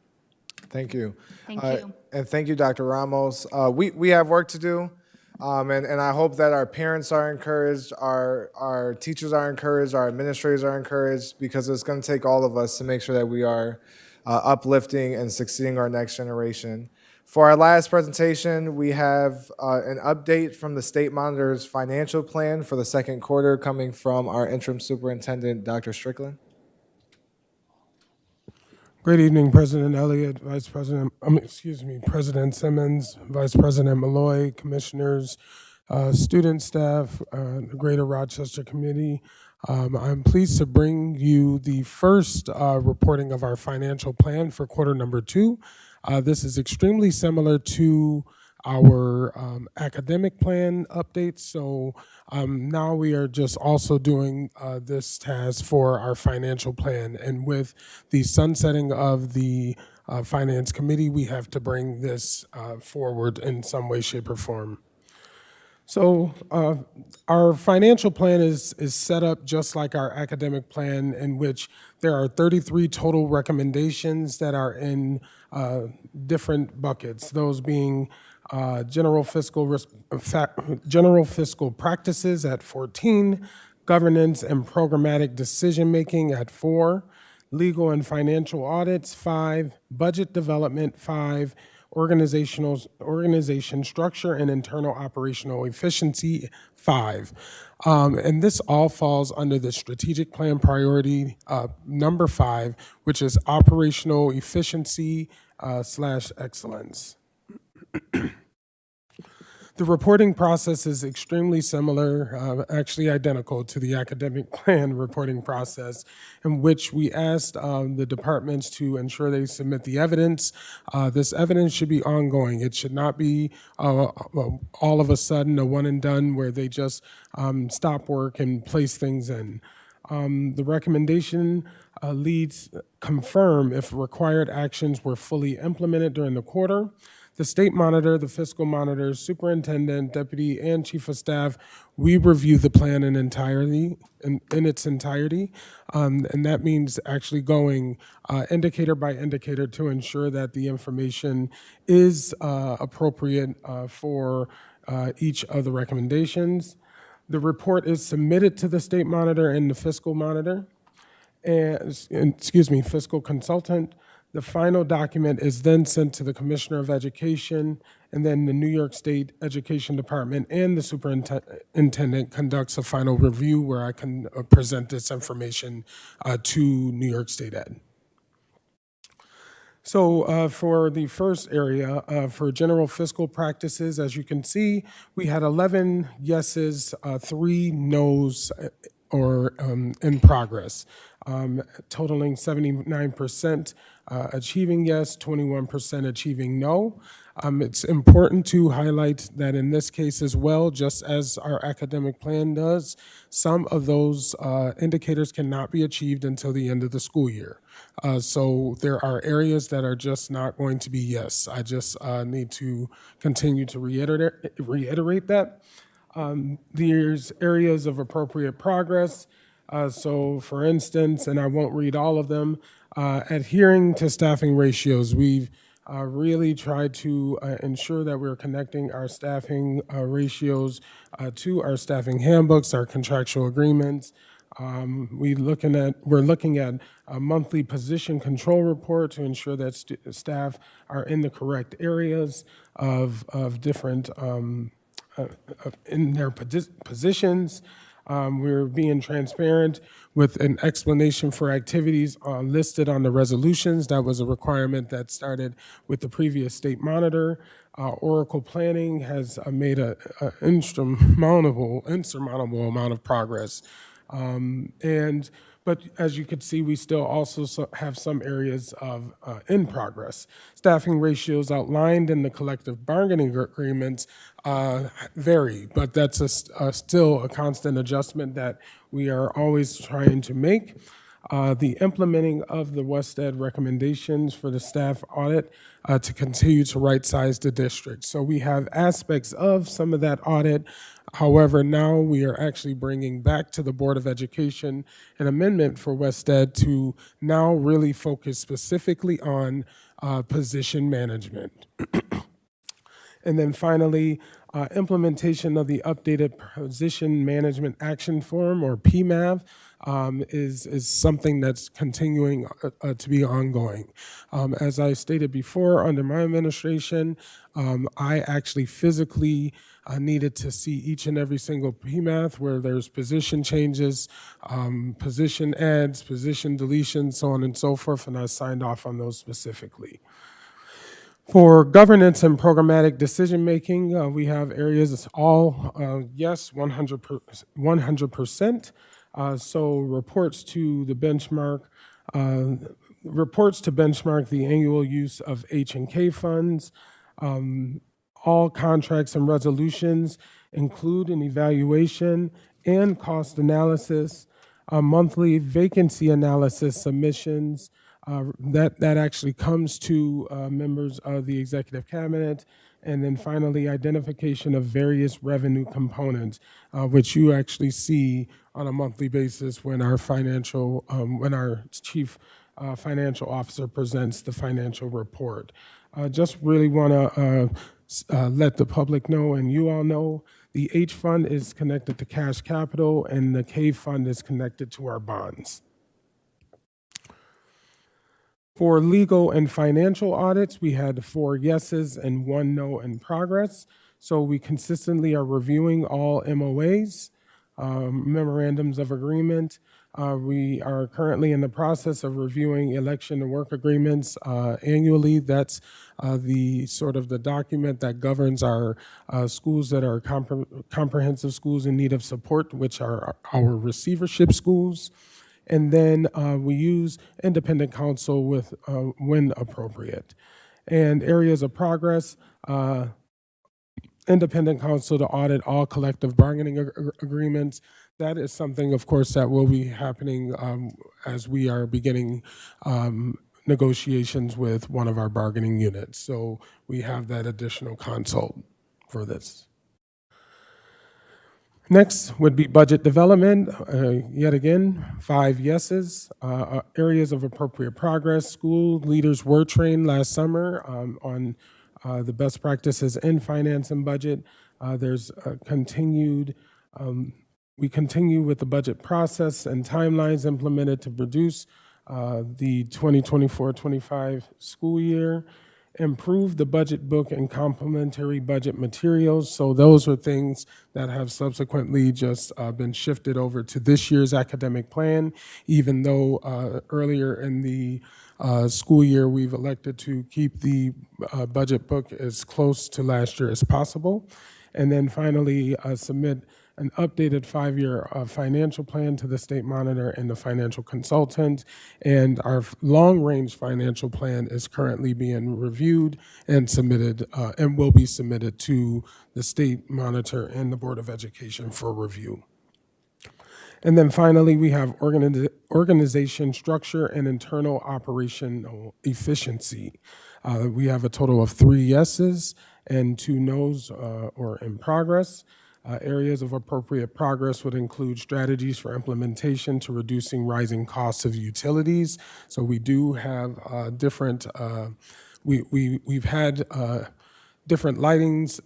Thank you. Thank you. And thank you, Dr. Ramos. We have work to do. And I hope that our parents are encouraged, our teachers are encouraged, our administrators are encouraged, because it's going to take all of us to make sure that we are uplifting and succeeding our next generation. For our last presentation, we have an update from the State Monitor's financial plan for the second quarter coming from our interim superintendent, Dr. Strickland. Great evening, President Elliott, President Simmons, Vice President Malloy, commissioners, student staff, the Greater Rochester Committee. I'm pleased to bring you the first reporting of our financial plan for quarter number 2. This is extremely similar to our academic plan updates. So now we are just also doing this task for our financial plan. And with the sunsetting of the Finance Committee, we have to bring this forward in some way, shape, or form. So our financial plan is set up just like our academic plan, in which there are 33 total recommendations that are in different buckets, those being general fiscal practices at 14, governance and programmatic decision-making at 4, legal and financial audits 5, budget development 5, organization structure and internal operational efficiency 5. And this all falls under the strategic plan priority number 5, which is operational efficiency / excellence. The reporting process is extremely similar, actually identical to the academic plan reporting process, in which we asked the departments to ensure they submit the evidence. This evidence should be ongoing. It should not be all of a sudden a one and done where they just stop work and place things in. The recommendation leads confirm if required actions were fully implemented during the quarter. The state monitor, the fiscal monitor, superintendent, deputy, and chief of staff, we review the plan in its entirety. And that means actually going indicator by indicator to ensure that the information is appropriate for each of the recommendations. The report is submitted to the state monitor and the fiscal monitor, fiscal consultant. The final document is then sent to the Commissioner of Education, and then the New York State Education Department and the superintendent conducts a final review where I can present this information to New York State Ed. So for the first area, for general fiscal practices, as you can see, we had 11 yeses, 3 nos, or in progress, totaling 79% achieving yes, 21% achieving no. It's important to highlight that in this case as well, just as our academic plan does, some of those indicators cannot be achieved until the end of the school year. So there are areas that are just not going to be yes. I just need to continue to reiterate that. There's areas of appropriate progress. So for instance, and I won't read all of them, adhering to staffing ratios. We've really tried to ensure that we're connecting our staffing ratios to our staffing handbooks, our contractual agreements. We're looking at a monthly position control report to ensure that staff are in the correct areas of different in their positions. We're being transparent with an explanation for activities listed on the resolutions. That was a requirement that started with the previous state monitor. Oracle Planning has made an insurmountable amount of progress. But as you can see, we still also have some areas of in progress. Staffing ratios outlined in the collective bargaining agreements vary, but that's still a constant adjustment that we are always trying to make. The implementing of the WestEd recommendations for the staff audit to continue to right-size the district. So we have aspects of some of that audit. However, now we are actually bringing back to the Board of Education an amendment for WestEd to now really focus specifically on position management. And then finally, implementation of the updated Position Management Action Form, or PMAV, is something that's continuing to be ongoing. As I stated before, under my administration, I actually physically needed to see each and every single PMAV where there's position changes, position adds, position deletions, so on and so forth, and I signed off on those specifically. For governance and programmatic decision-making, we have areas all yes, 100%. So reports to benchmark the annual use of H&K funds. All contracts and resolutions include an evaluation and cost analysis, monthly vacancy analysis submissions, that actually comes to members of the executive cabinet, and then finally identification of various revenue components, which you actually see on a monthly basis when our chief financial officer presents the financial report. Just really want to let the public know and you all know the H fund is connected to cash capital and the K fund is connected to our bonds. For legal and financial audits, we had 4 yeses and 1 no in progress. So we consistently are reviewing all MOAs, memorandums of agreement. We are currently in the process of reviewing election and work agreements annually. That's the document that governs our schools that are comprehensive schools in need of support, which are our receivership schools. And then we use independent counsel when appropriate. And areas of progress, independent counsel to audit all collective bargaining agreements. That is something, of course, that will be happening as we are beginning negotiations with one of our bargaining units. So we have that additional consult for this. Next would be budget development. Yet again, 5 yeses. Areas of appropriate progress. School leaders were trained last summer on the best practices in finance and budget. There's we continue with the budget process and timelines implemented to produce the 2024-25 school year. Improve the budget book and complementary budget materials. So those are things that have subsequently just been shifted over to this year's academic plan, even though earlier in the school year, we've elected to keep the budget book as close to last year as possible. And then finally, submit an updated 5-year financial plan to the state monitor and the financial consultant. And our long-range financial plan is currently being reviewed and submitted, and will be submitted to the state monitor and the Board of Education for review. And then finally, we have organization structure and internal operational efficiency. We have a total of 3 yeses and 2 nos or in progress. Areas of appropriate progress would include strategies for implementation to reducing rising costs of utilities. So we do have different, we've had different lightings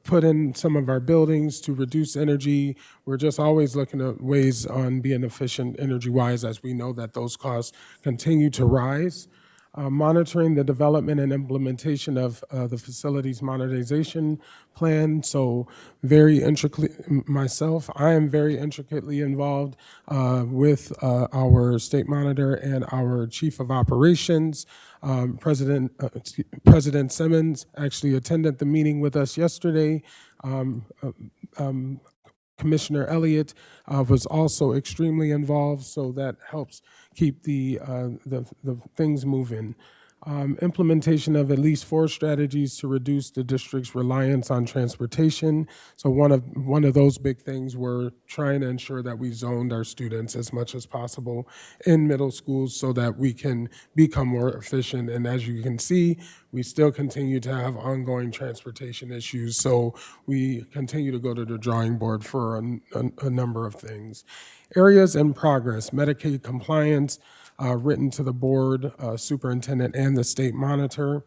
put in some of our buildings to reduce energy. We're just always looking at ways on being efficient energy-wise, as we know that those costs continue to rise. Monitoring the development and implementation of the facilities modernization plan. So very intricately, I am very intricately involved with our state monitor and our chief of operations. President Simmons actually attended the meeting with us yesterday. Commissioner Elliott was also extremely involved, so that helps keep the things moving. Implementation of at least 4 strategies to reduce the district's reliance on transportation. So one of those big things, we're trying to ensure that we zoned our students as much as possible in middle schools so that we can become more efficient. And as you can see, we still continue to have ongoing transportation issues. So we continue to go to the drawing board for a number of things. Areas in progress: Medicaid compliance, written to the board, superintendent, and the state monitor.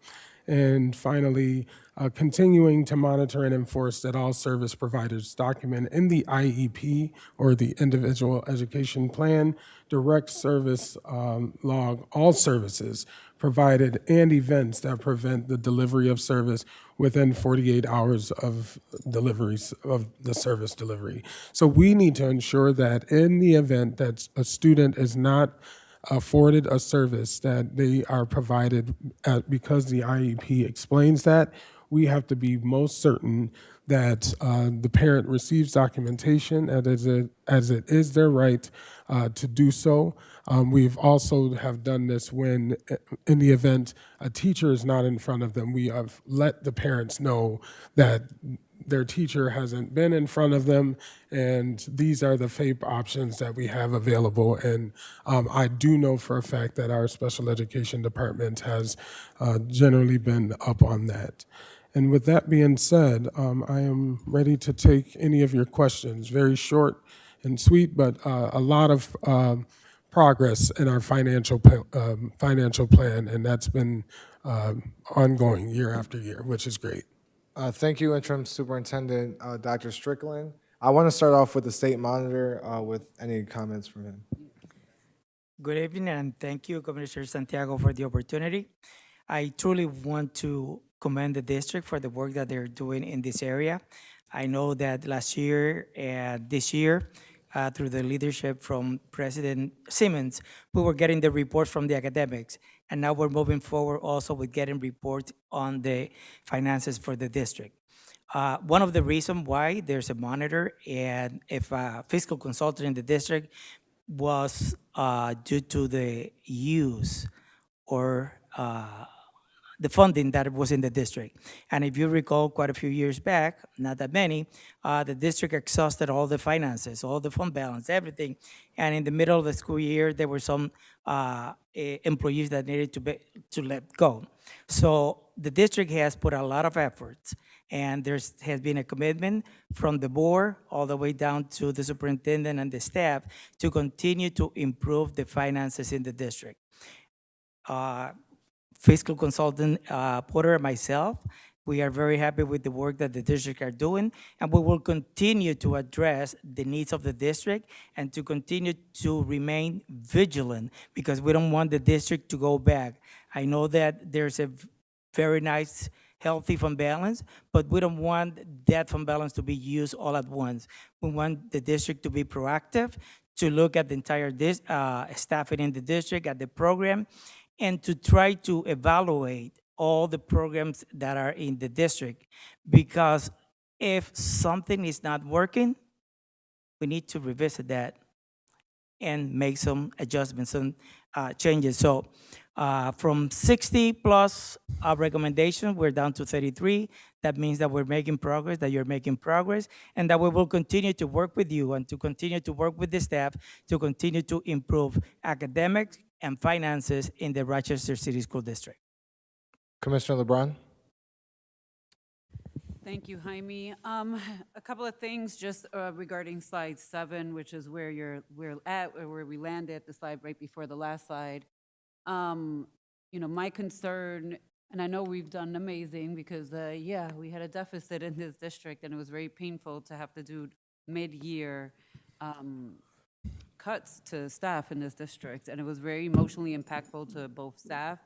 And finally, continuing to monitor and enforce that all service providers document in the IEP or the individual education plan, direct service log all services provided and events that prevent the delivery of service within 48 hours of deliveries of the service delivery. So we need to ensure that in the event that a student is not afforded a service, that they are provided because the IEP explains that. We have to be most certain that the parent receives documentation as it is their right to do so. We've also have done this when, in the event a teacher is not in front of them, we have let the parents know that their teacher hasn't been in front of them, and these are the FAPE options that we have available. And I do know for a fact that our special education department has generally been up on that. And with that being said, I am ready to take any of your questions. Very short and sweet, but a lot of progress in our financial plan, and that's been ongoing year after year, which is great. Thank you, Interim Superintendent Dr. Strickland. I want to start off with the state monitor with any comments from him. Good evening, and thank you, Commissioner Santiago, for the opportunity. I truly want to commend the district for the work that they're doing in this area. I know that last year and this year, through the leadership from President Simmons, we were getting the report from the academics, and now we're moving forward also with getting reports on the finances for the district. One of the reasons why there's a monitor and if a fiscal consultant in the district was due to the use or the funding that was in the district. And if you recall, quite a few years back, not that many, the district exhausted all the finances, all the fund balance, everything. And in the middle of the school year, there were some employees that needed to let go. So the district has put a lot of efforts, and has been a commitment from the board all the way down to the superintendent and the staff to continue to improve the finances in the district. Fiscal consultant Porter and myself, we are very happy with the work that the district are doing, and we will continue to address the needs of the district and to continue to remain vigilant, because we don't want the district to go back. I know that there's a very nice, healthy fund balance, but we don't want that fund balance to be used all at once. We want the district to be proactive, to look at the entire staffing in the district, at the program, and to try to evaluate all the programs that are in the district. Because if something is not working, we need to revisit that and make some adjustments and changes. So from 60 plus recommendations, we're down to 33. That means that we're making progress, that you're making progress, and that we will continue to work with you and to continue to work with the staff to continue to improve academics and finances in the Rochester City School District. Commissioner LeBron? Thank you, Jaime. A couple of things just regarding slide 7, which is where we're at, or where we landed, the slide right before the last slide. You know, my concern, and I know we've done amazing because, yeah, we had a deficit in this district, and it was very painful to have to do mid-year cuts to staff in this district, and it was very emotionally impactful to both staff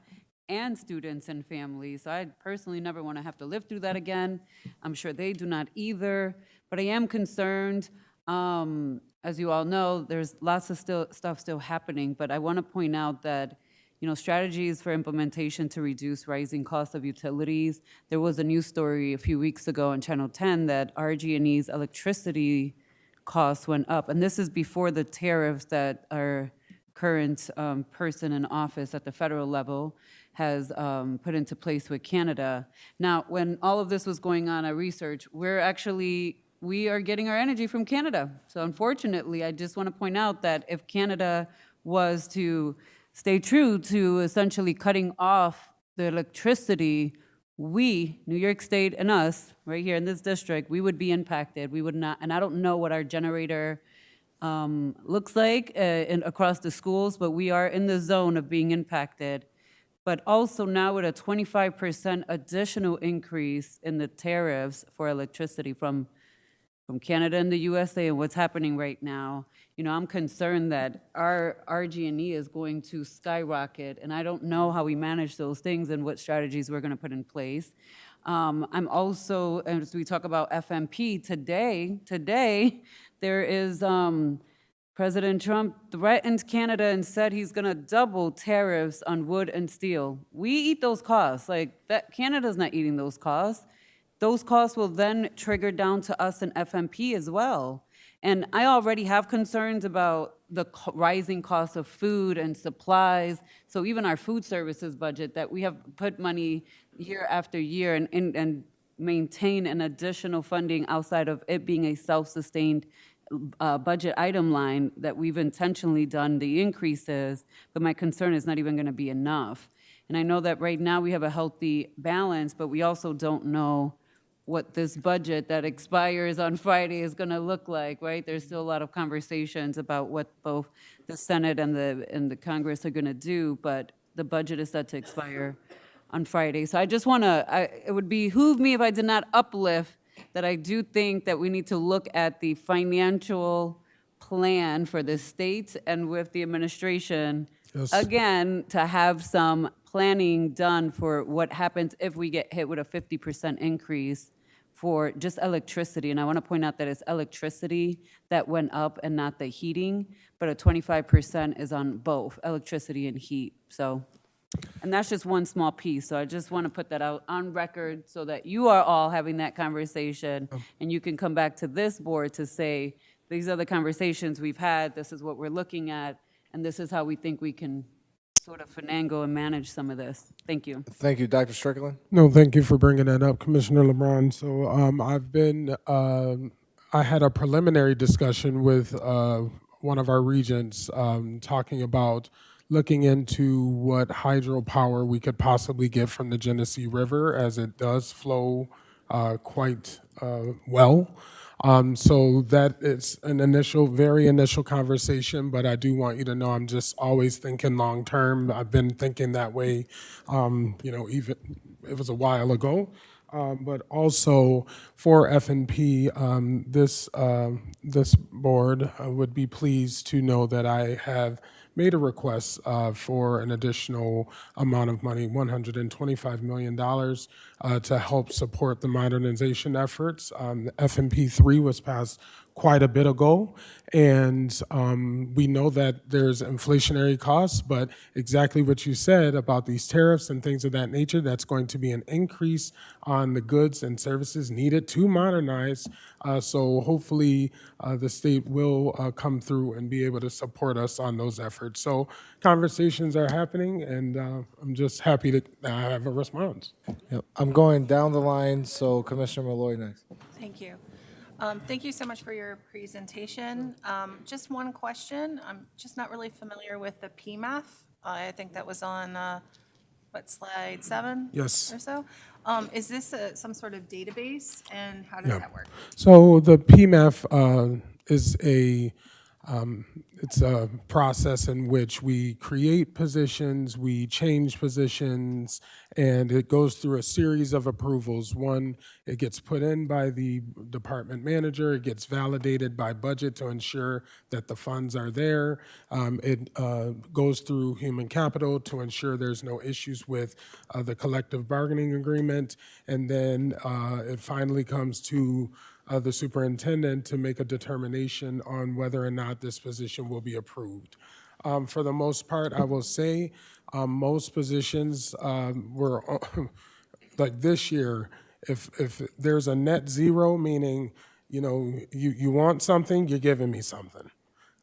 and students and families. I personally never want to have to live through that again. I'm sure they do not either, but I am concerned. As you all know, there's lots of stuff still happening, but I want to point out that, you know, strategies for implementation to reduce rising costs of utilities. There was a news story a few weeks ago on Channel 10 that RG&E's electricity costs went up, and this is before the tariffs that our current person in office at the federal level has put into place with Canada. Now, when all of this was going on, I researched, we are getting our energy from Canada. So unfortunately, I just want to point out that if Canada was to stay true to essentially cutting off the electricity, we, New York State and us, right here in this district, we would be impacted. We would not, and I don't know what our generator looks like across the schools, but we are in the zone of being impacted. But also now with a 25% additional increase in the tariffs for electricity from Canada and the USA and what's happening right now, you know, I'm concerned that our RG&E is going to skyrocket, and I don't know how we manage those things and what strategies we're going to put in place. I'm also, as we talk about FMP, today there is President Trump threatened Canada and said he's going to double tariffs on wood and steel. We eat those costs. Like, that, Canada's not eating those costs. Those costs will then trigger down to us in FMP as well. And I already have concerns about the rising cost of food and supplies. So even our food services budget, that we have put money year after year and maintain an additional funding outside of it being a self-sustained budget item line, that we've intentionally done the increases, but my concern is not even going to be enough. And I know that right now we have a healthy balance, but we also don't know what this budget that expires on Friday is going to look like, right? There's still a lot of conversations about what both the Senate and the Congress are going to do, but the budget is set to expire on Friday. So I just want to, it would behoove me if I did not uplift that I do think that we need to look at the financial plan for the state and with the administration, again, to have some planning done for what happens if we get hit with a 50% increase for just electricity. And I want to point out that it's electricity that went up and not the heating, but a 25% is on both electricity and heat. So, and that's just one small piece. So I just want to put that out on record so that you are all having that conversation and you can come back to this board to say, these are the conversations we've had, this is what we're looking at, and this is how we think we can sort of finagle and manage some of this? Thank you. Thank you, Dr. Strickland. No, thank you for bringing that up, Commissioner LeBron. So I had a preliminary discussion with one of our regents talking about looking into what hydropower we could possibly get from the Genesee River, as it does flow quite well. So that is an very initial conversation, but I do want you to know I'm just always thinking long term. I've been thinking that way, even it was a while ago. But also for F&P, this board would be pleased to know that I have made a request for an additional amount of money, $125 million, to help support the modernization efforts. F&P 3 was passed quite a bit ago, and we know that there's inflationary costs, but exactly what you said about these tariffs and things of that nature, that's going to be an increase on the goods and services needed to modernize. So hopefully the state will come through and be able to support us on those efforts. So conversations are happening, and I'm just happy to have a response. Yep. I'm going down the line, so Commissioner Malloy next. Thank you. Thank you so much for your presentation. Just one question. I'm just not really familiar with the PMAF. I think that was on, slide 7? Yes. Or so? Is this some sort of database, and how does Yeah. that work? So the PMAF is it's a process in which we create positions, we change positions, and it goes through a series of approvals. One, it gets put in by the department manager, it gets validated by budget to ensure that the funds are there. It goes through human capital to ensure there's no issues with the collective bargaining agreement, and then it finally comes to the superintendent to make a determination on whether or not this position will be approved. For the most part, I will say most positions were, like this year, if there's a net zero, meaning, you want something, you're giving me something.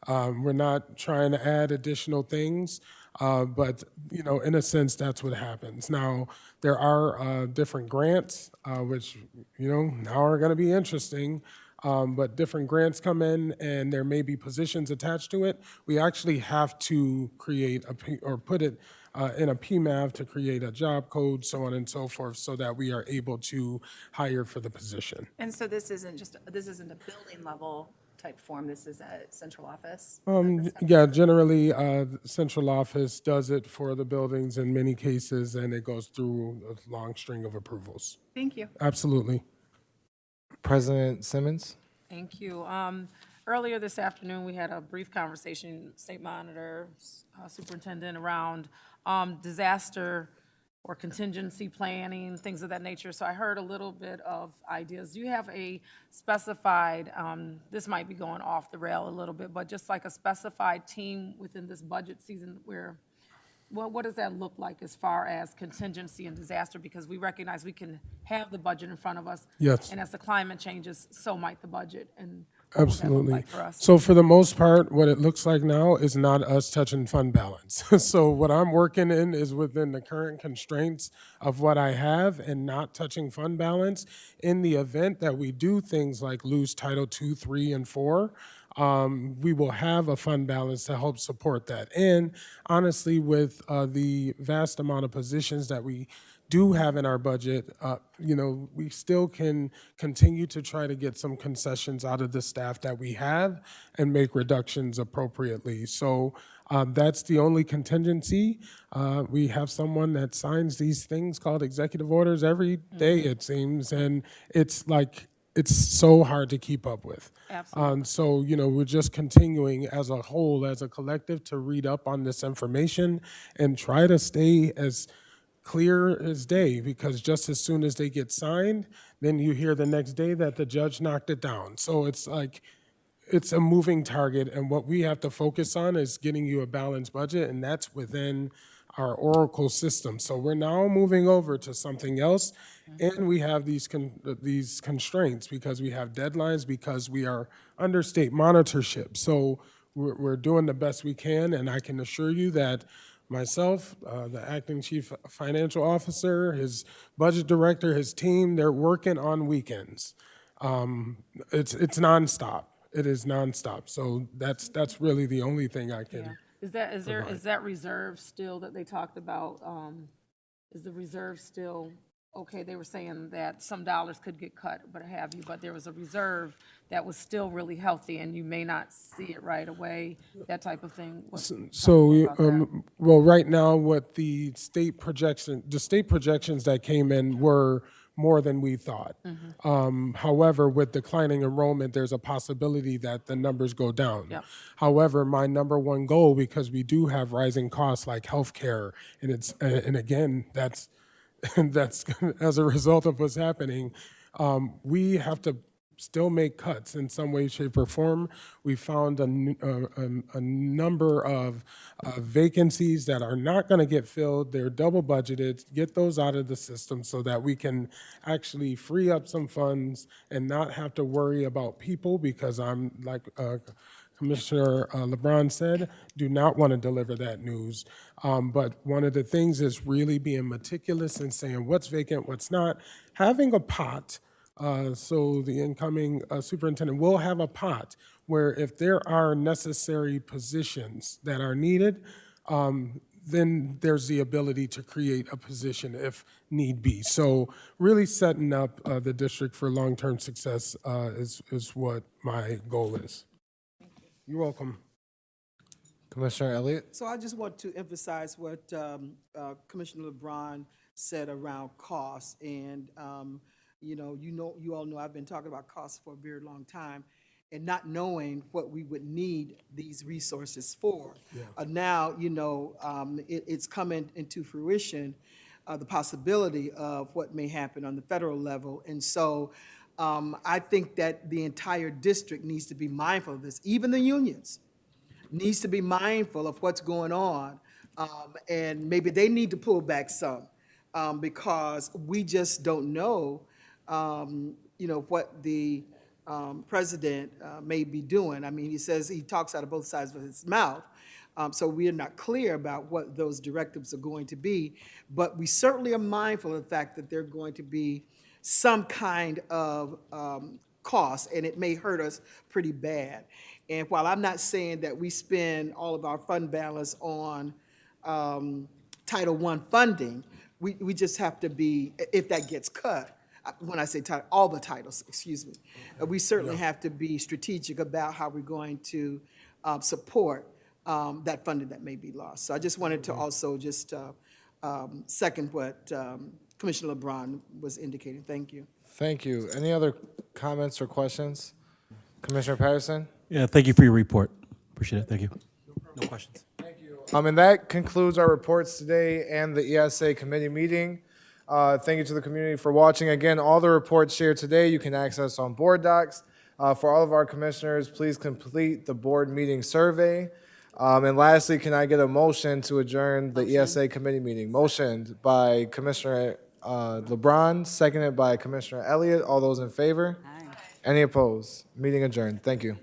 We're not trying to add additional things, but, in a sense, that's what happens. Now, there are different grants, which, now are going to be interesting, but different grants come in and there may be positions attached to it. We actually have to create put it in a PMAV to create a job code, so on and so forth, so that we are able to hire for the position. And so this isn't a building level type form, this is a central office? Yeah, generally, central office does it for the buildings in many cases, and it goes through a long string of approvals. Thank you. Absolutely. President Simmons. Thank you. Earlier this afternoon, we had a brief conversation, state monitor, superintendent, around disaster or contingency planning, things of that nature. So I heard a little bit of ideas. Do you have a specified, this might be going off the rail a little bit, but just like a specified team within this budget season where, well, what does that look like as far as contingency and disaster? Because we recognize we can have the budget in front of us. Yes. And as the climate changes, so might the budget. And what would that look Absolutely. like for us? So for the most part, what it looks like now is not us touching fund balance. So what I'm working in is within the current constraints of what I have and not touching fund balance. In the event that we do things like lose Title II, III, and IV, we will have a fund balance to help support that. And honestly, with the vast amount of positions that we do have in our budget, we still can continue to try to get some concessions out of the staff that we have and make reductions appropriately. So that's the only contingency. We have someone that signs these things called executive orders every day, it seems, and it's so hard to keep up with. Absolutely. So, we're just continuing as a whole, as a collective, to read up on this information and try to stay as clear as day, because just as soon as they get signed, then you hear the next day that the judge knocked it down. So it's like, it's a moving target, and what we have to focus on is getting you a balanced budget, and that's within our Oracle system. So we're now moving over to something else, and we have these constraints because we have deadlines, because we are under state monitorship. So we're doing the best we can, and I can assure you that myself, the acting chief financial officer, his budget director, his team, they're working on weekends. It's nonstop. It is nonstop. So that's really the only thing I can. Yeah. Is that reserve still that they talked about? Is the reserve still, okay, they were saying that some dollars could get cut, but have you, but there was a reserve that was still really healthy and you may not see it right away, that type of thing? Well, right now, what the state projections that came in were more than we thought. However, with declining enrollment, there's a possibility that the numbers go down. Yep. However, my number one goal, because we do have rising costs like healthcare, and again, that's that's as a result of what's happening, we have to still make cuts in some way, shape, or form. We found a number of vacancies that are not going to get filled. They're double budgeted. Get those out of the system so that we can actually free up some funds and not have to worry about people, because I'm like Commissioner LeBron said, do not want to deliver that news. But one of the things is really being meticulous and saying what's vacant, what's not, having a pot. So the incoming superintendent will have a pot where if there are necessary positions that are needed, then there's the ability to create a position if need be. So really setting up the district for long-term success is what my goal is. You're welcome. Commissioner Elliott? So I just want to emphasize what Commissioner LeBron said around costs. And, you all know I've been talking about costs for a very long time and not knowing what we would need these resources for. Now, it's coming into fruition, the possibility of what may happen on the federal level. And so I think that the entire district needs to be mindful of this, even the unions needs to be mindful of what's going on, and maybe they need to pull back some, because we just don't know, what the president may be doing. I mean, he talks out of both sides of his mouth, so we are not clear about what those directives are going to be, but we certainly are mindful of the fact that they're going to be some kind of cost, and it may hurt us pretty bad. And while I'm not saying that we spend all of our fund balance on Title I funding, we just have to be, if that gets cut, when I say all the titles, excuse me, we certainly have to be strategic about how we're going to support that funding that may be lost. So I just wanted to also just second what Commissioner LeBron was indicating. Thank you. Thank you. Any other comments or questions? Commissioner Patterson? Yeah, thank you for your report. Appreciate it. Thank you. No questions. And that concludes our reports today and the ESA committee meeting. Thank you to the community for watching. Again, all the reports shared today you can access on board docs. For all of our commissioners, please complete the board meeting survey. And lastly, can I get a motion to adjourn the ESA committee meeting? Motioned by Commissioner LeBron, seconded by Commissioner Elliott. All those in favor? Aye. Any opposed? Meeting adjourned. Thank you.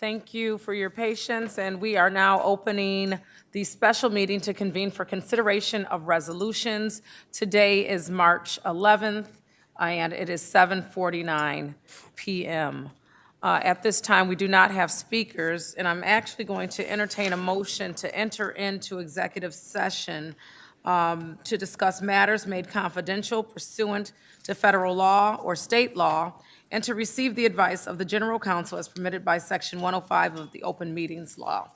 Thank you for your patience, and we are now opening the special meeting to convene for consideration of resolutions. Today is March 11th, and it is 7:49 PM. At this time, we do not have speakers, and I'm actually going to entertain a motion to enter into executive session to discuss matters made confidential pursuant to federal law or state law, and to receive the advice of the general counsel as permitted by Section 105 of the Open Meetings Law.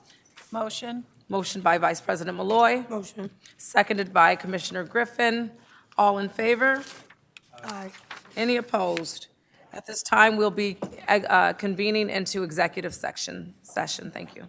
Motion? Motion by Vice President Malloy, Motion. seconded by Commissioner Griffin. All in favor? Aye. Any opposed? At this time, we'll be convening into executive session. Thank you.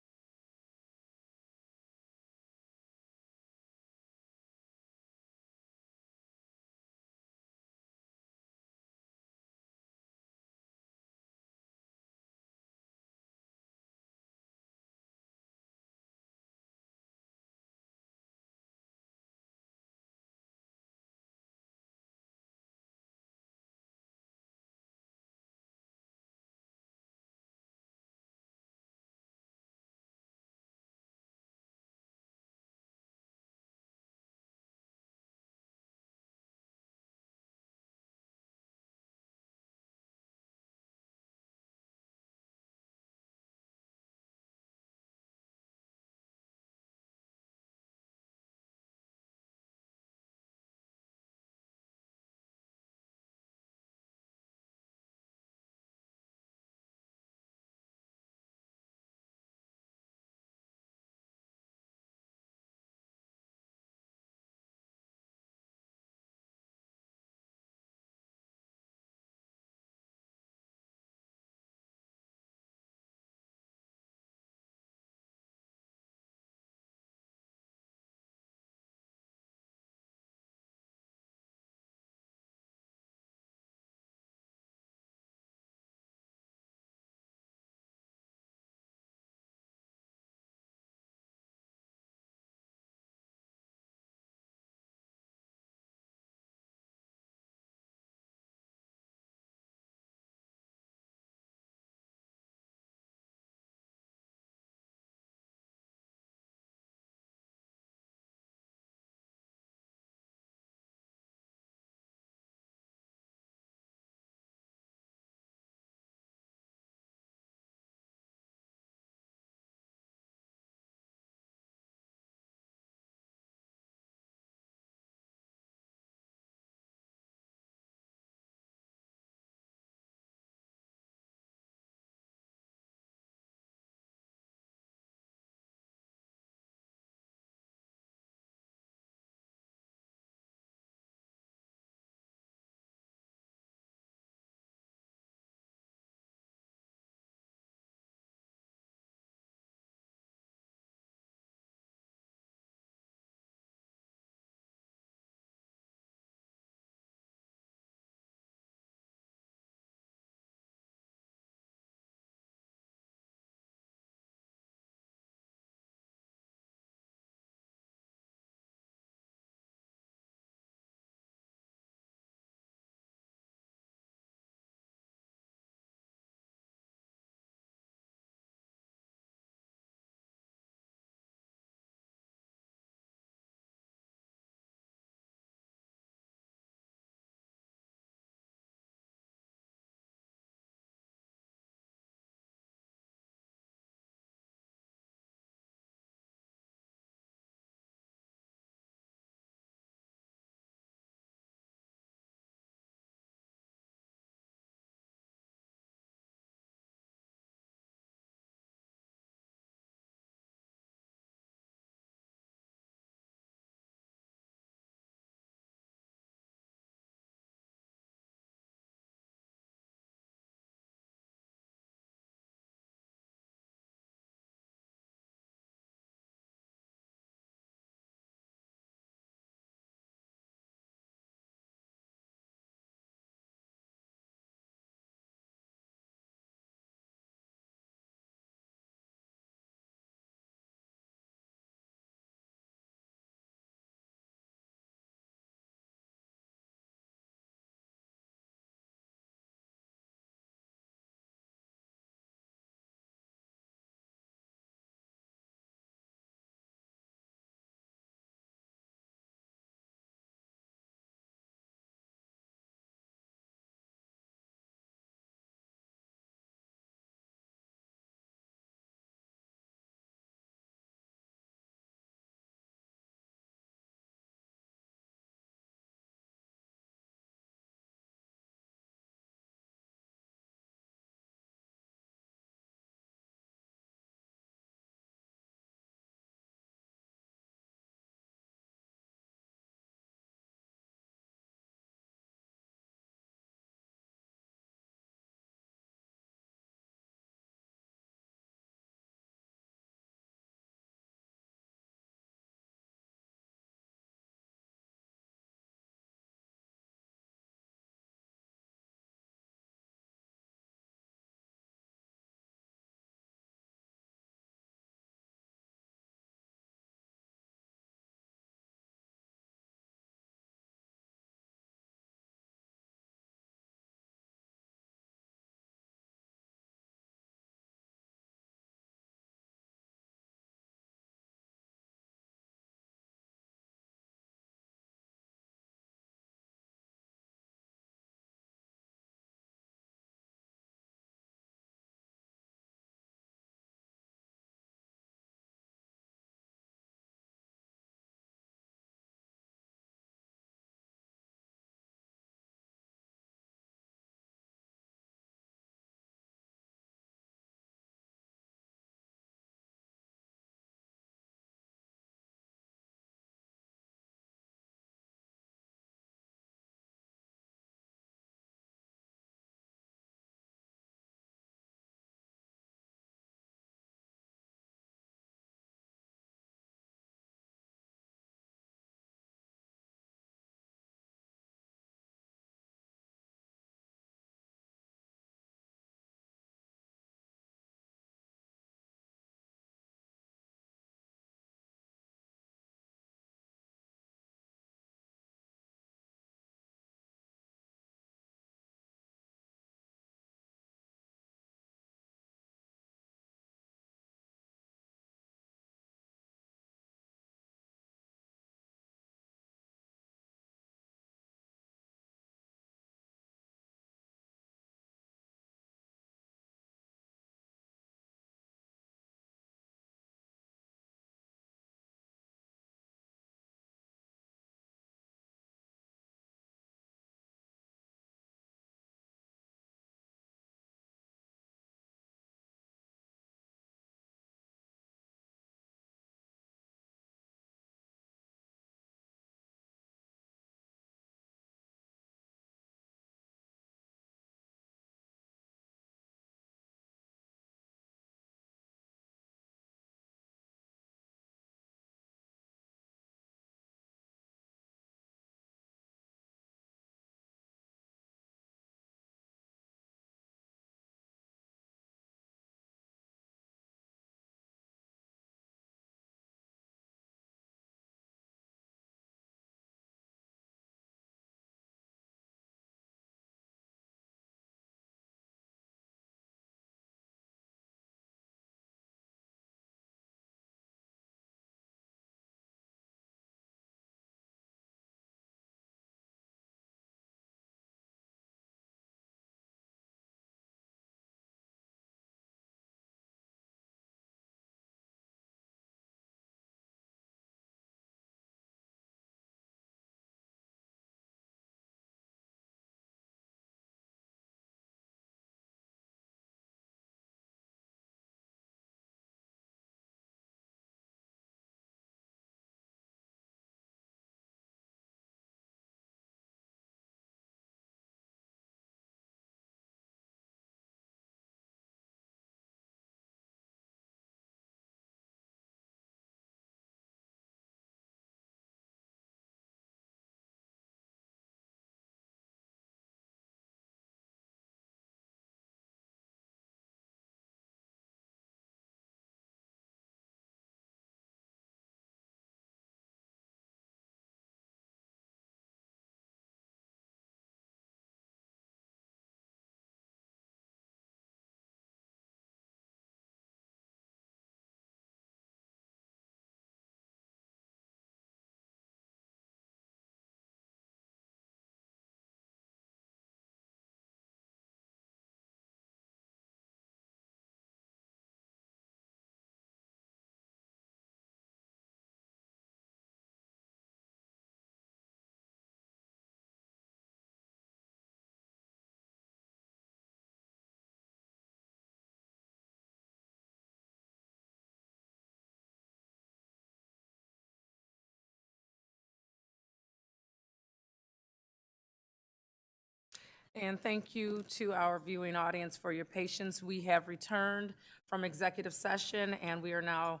And thank you to our viewing audience for your patience. We have returned from executive session, and we are now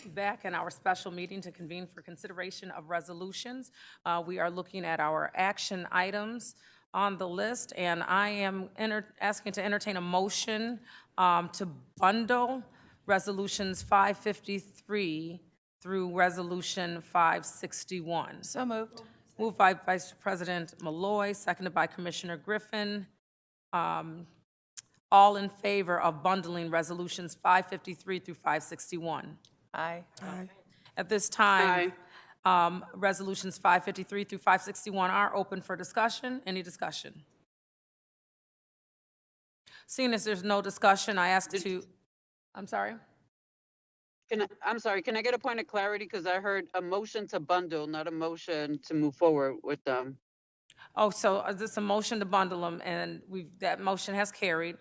back in our special meeting to convene for consideration of resolutions. We are looking at our action items on the list, and I am asking to entertain a motion to bundle resolutions 553 through resolution 561. So moved. Moved by Vice President Malloy, seconded by Commissioner Griffin. All in favor of bundling resolutions 553 through 561? Aye. At this time, resolutions 553 through 561 are open for discussion. Any discussion? Seeing as there's no discussion, I ask I'm sorry? I'm sorry, can I get a point of clarity? Because I heard a motion to bundle, not a motion to move forward with them. Oh, so is this a motion to bundle them, and that motion has carried.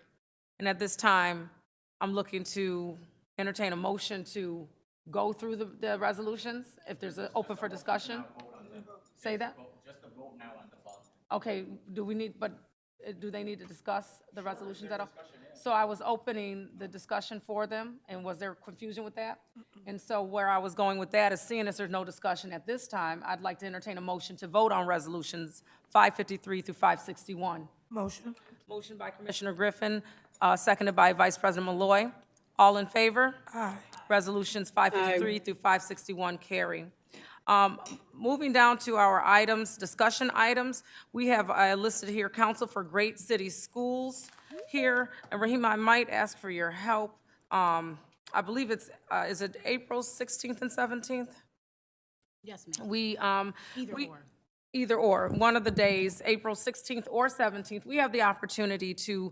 And at this time, I'm looking to entertain a motion to go through the resolutions, if there's an open for discussion? Say that? Just to vote now on the bundle. Okay, do they need to discuss the resolutions at all? So I was opening the discussion for them, and was there confusion with that? And so where I was going with that is, seeing as there's no discussion at this time, I'd like to entertain a motion to vote on resolutions 553 through 561. Motion. Motion by Commissioner Griffin, seconded by Vice President Malloy. All in favor? Aye. Resolutions 553 through 561 carry. Moving down to our items, discussion items, we have listed here Council for Great City Schools here. And Rahima, I might ask for your help. I believe is it April 16th and 17th? Yes, ma'am. Either or, one of the days, April 16th or 17th, we have the opportunity to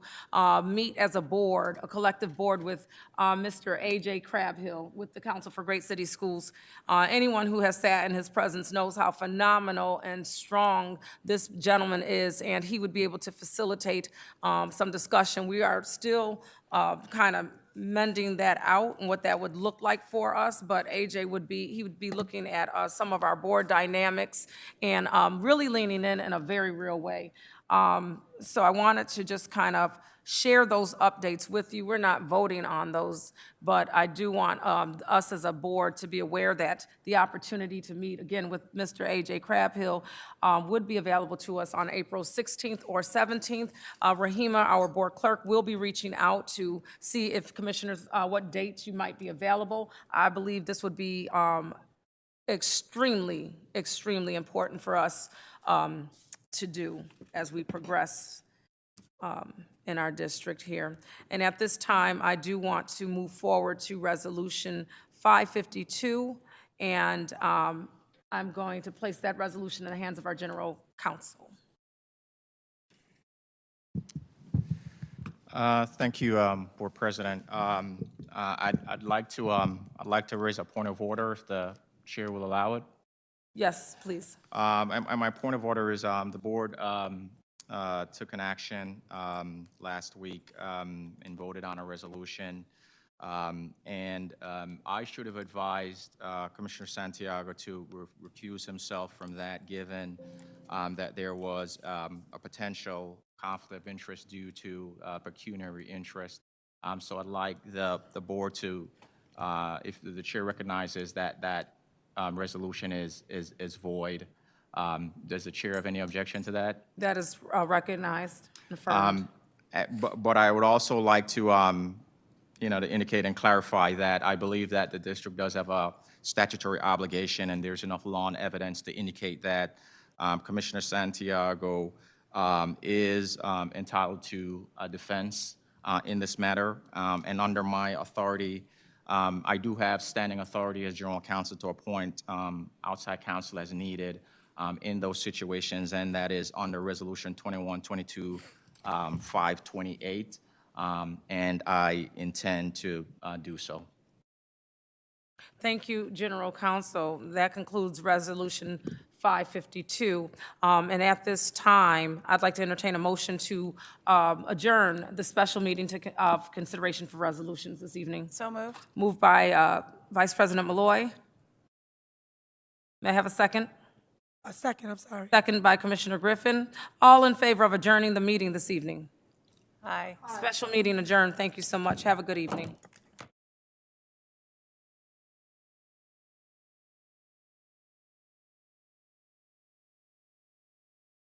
meet as a board, a collective board with Mr. A.J. Crabhill with the Council for Great City Schools. Anyone who has sat in his presence knows how phenomenal and strong this gentleman is, and he would be able to facilitate some discussion. We are still kind of mending that out and what that would look like for us, but AJ would be looking at some of our board dynamics and really leaning in a very real way. So I wanted to just kind of share those updates with you. We're not voting on those, but I do want us as a board to be aware that the opportunity to meet again with Mr. A.J. Crabhill would be available to us on April 16th or 17th. Rahima, our board clerk, will be reaching out to see if commissioners, what dates you might be available. I believe this would be extremely, extremely important for us to do as we progress in our district here. And at this time, I do want to move forward to Resolution 552, and I'm going to place that resolution in the hands of our General Counsel. Thank you, Board President. I'd like to raise a point of order if the chair will allow it. Yes, please. And my point of order is the board took an action last week and voted on a resolution. And I should have advised Commissioner Santiago to recuse himself from that, given that there was a potential conflict of interest due to pecuniary interest. So I'd like the board to, if the chair recognizes that resolution is void, does the chair have any objection to that? That is recognized and affirmed. But I would also like to, to indicate and clarify that I believe that the district does have a statutory obligation, and there's enough law and evidence to indicate that Commissioner Santiago is entitled to a defense in this matter. And under my authority, I do have standing authority as General Counsel to appoint outside counsel as needed in those situations, and that is under Resolution 2122 528, and I intend to do so. Thank you, General Counsel. That concludes Resolution 552. And at this time, I'd like to entertain a motion to adjourn the special meeting of consideration for resolutions this evening. So moved. Moved by Vice President Malloy. May I have a second? A second, I'm sorry. Second by Commissioner Griffin. All in favor of adjourning the meeting this evening? Aye. Special meeting adjourned. Thank you so much. Have a good evening.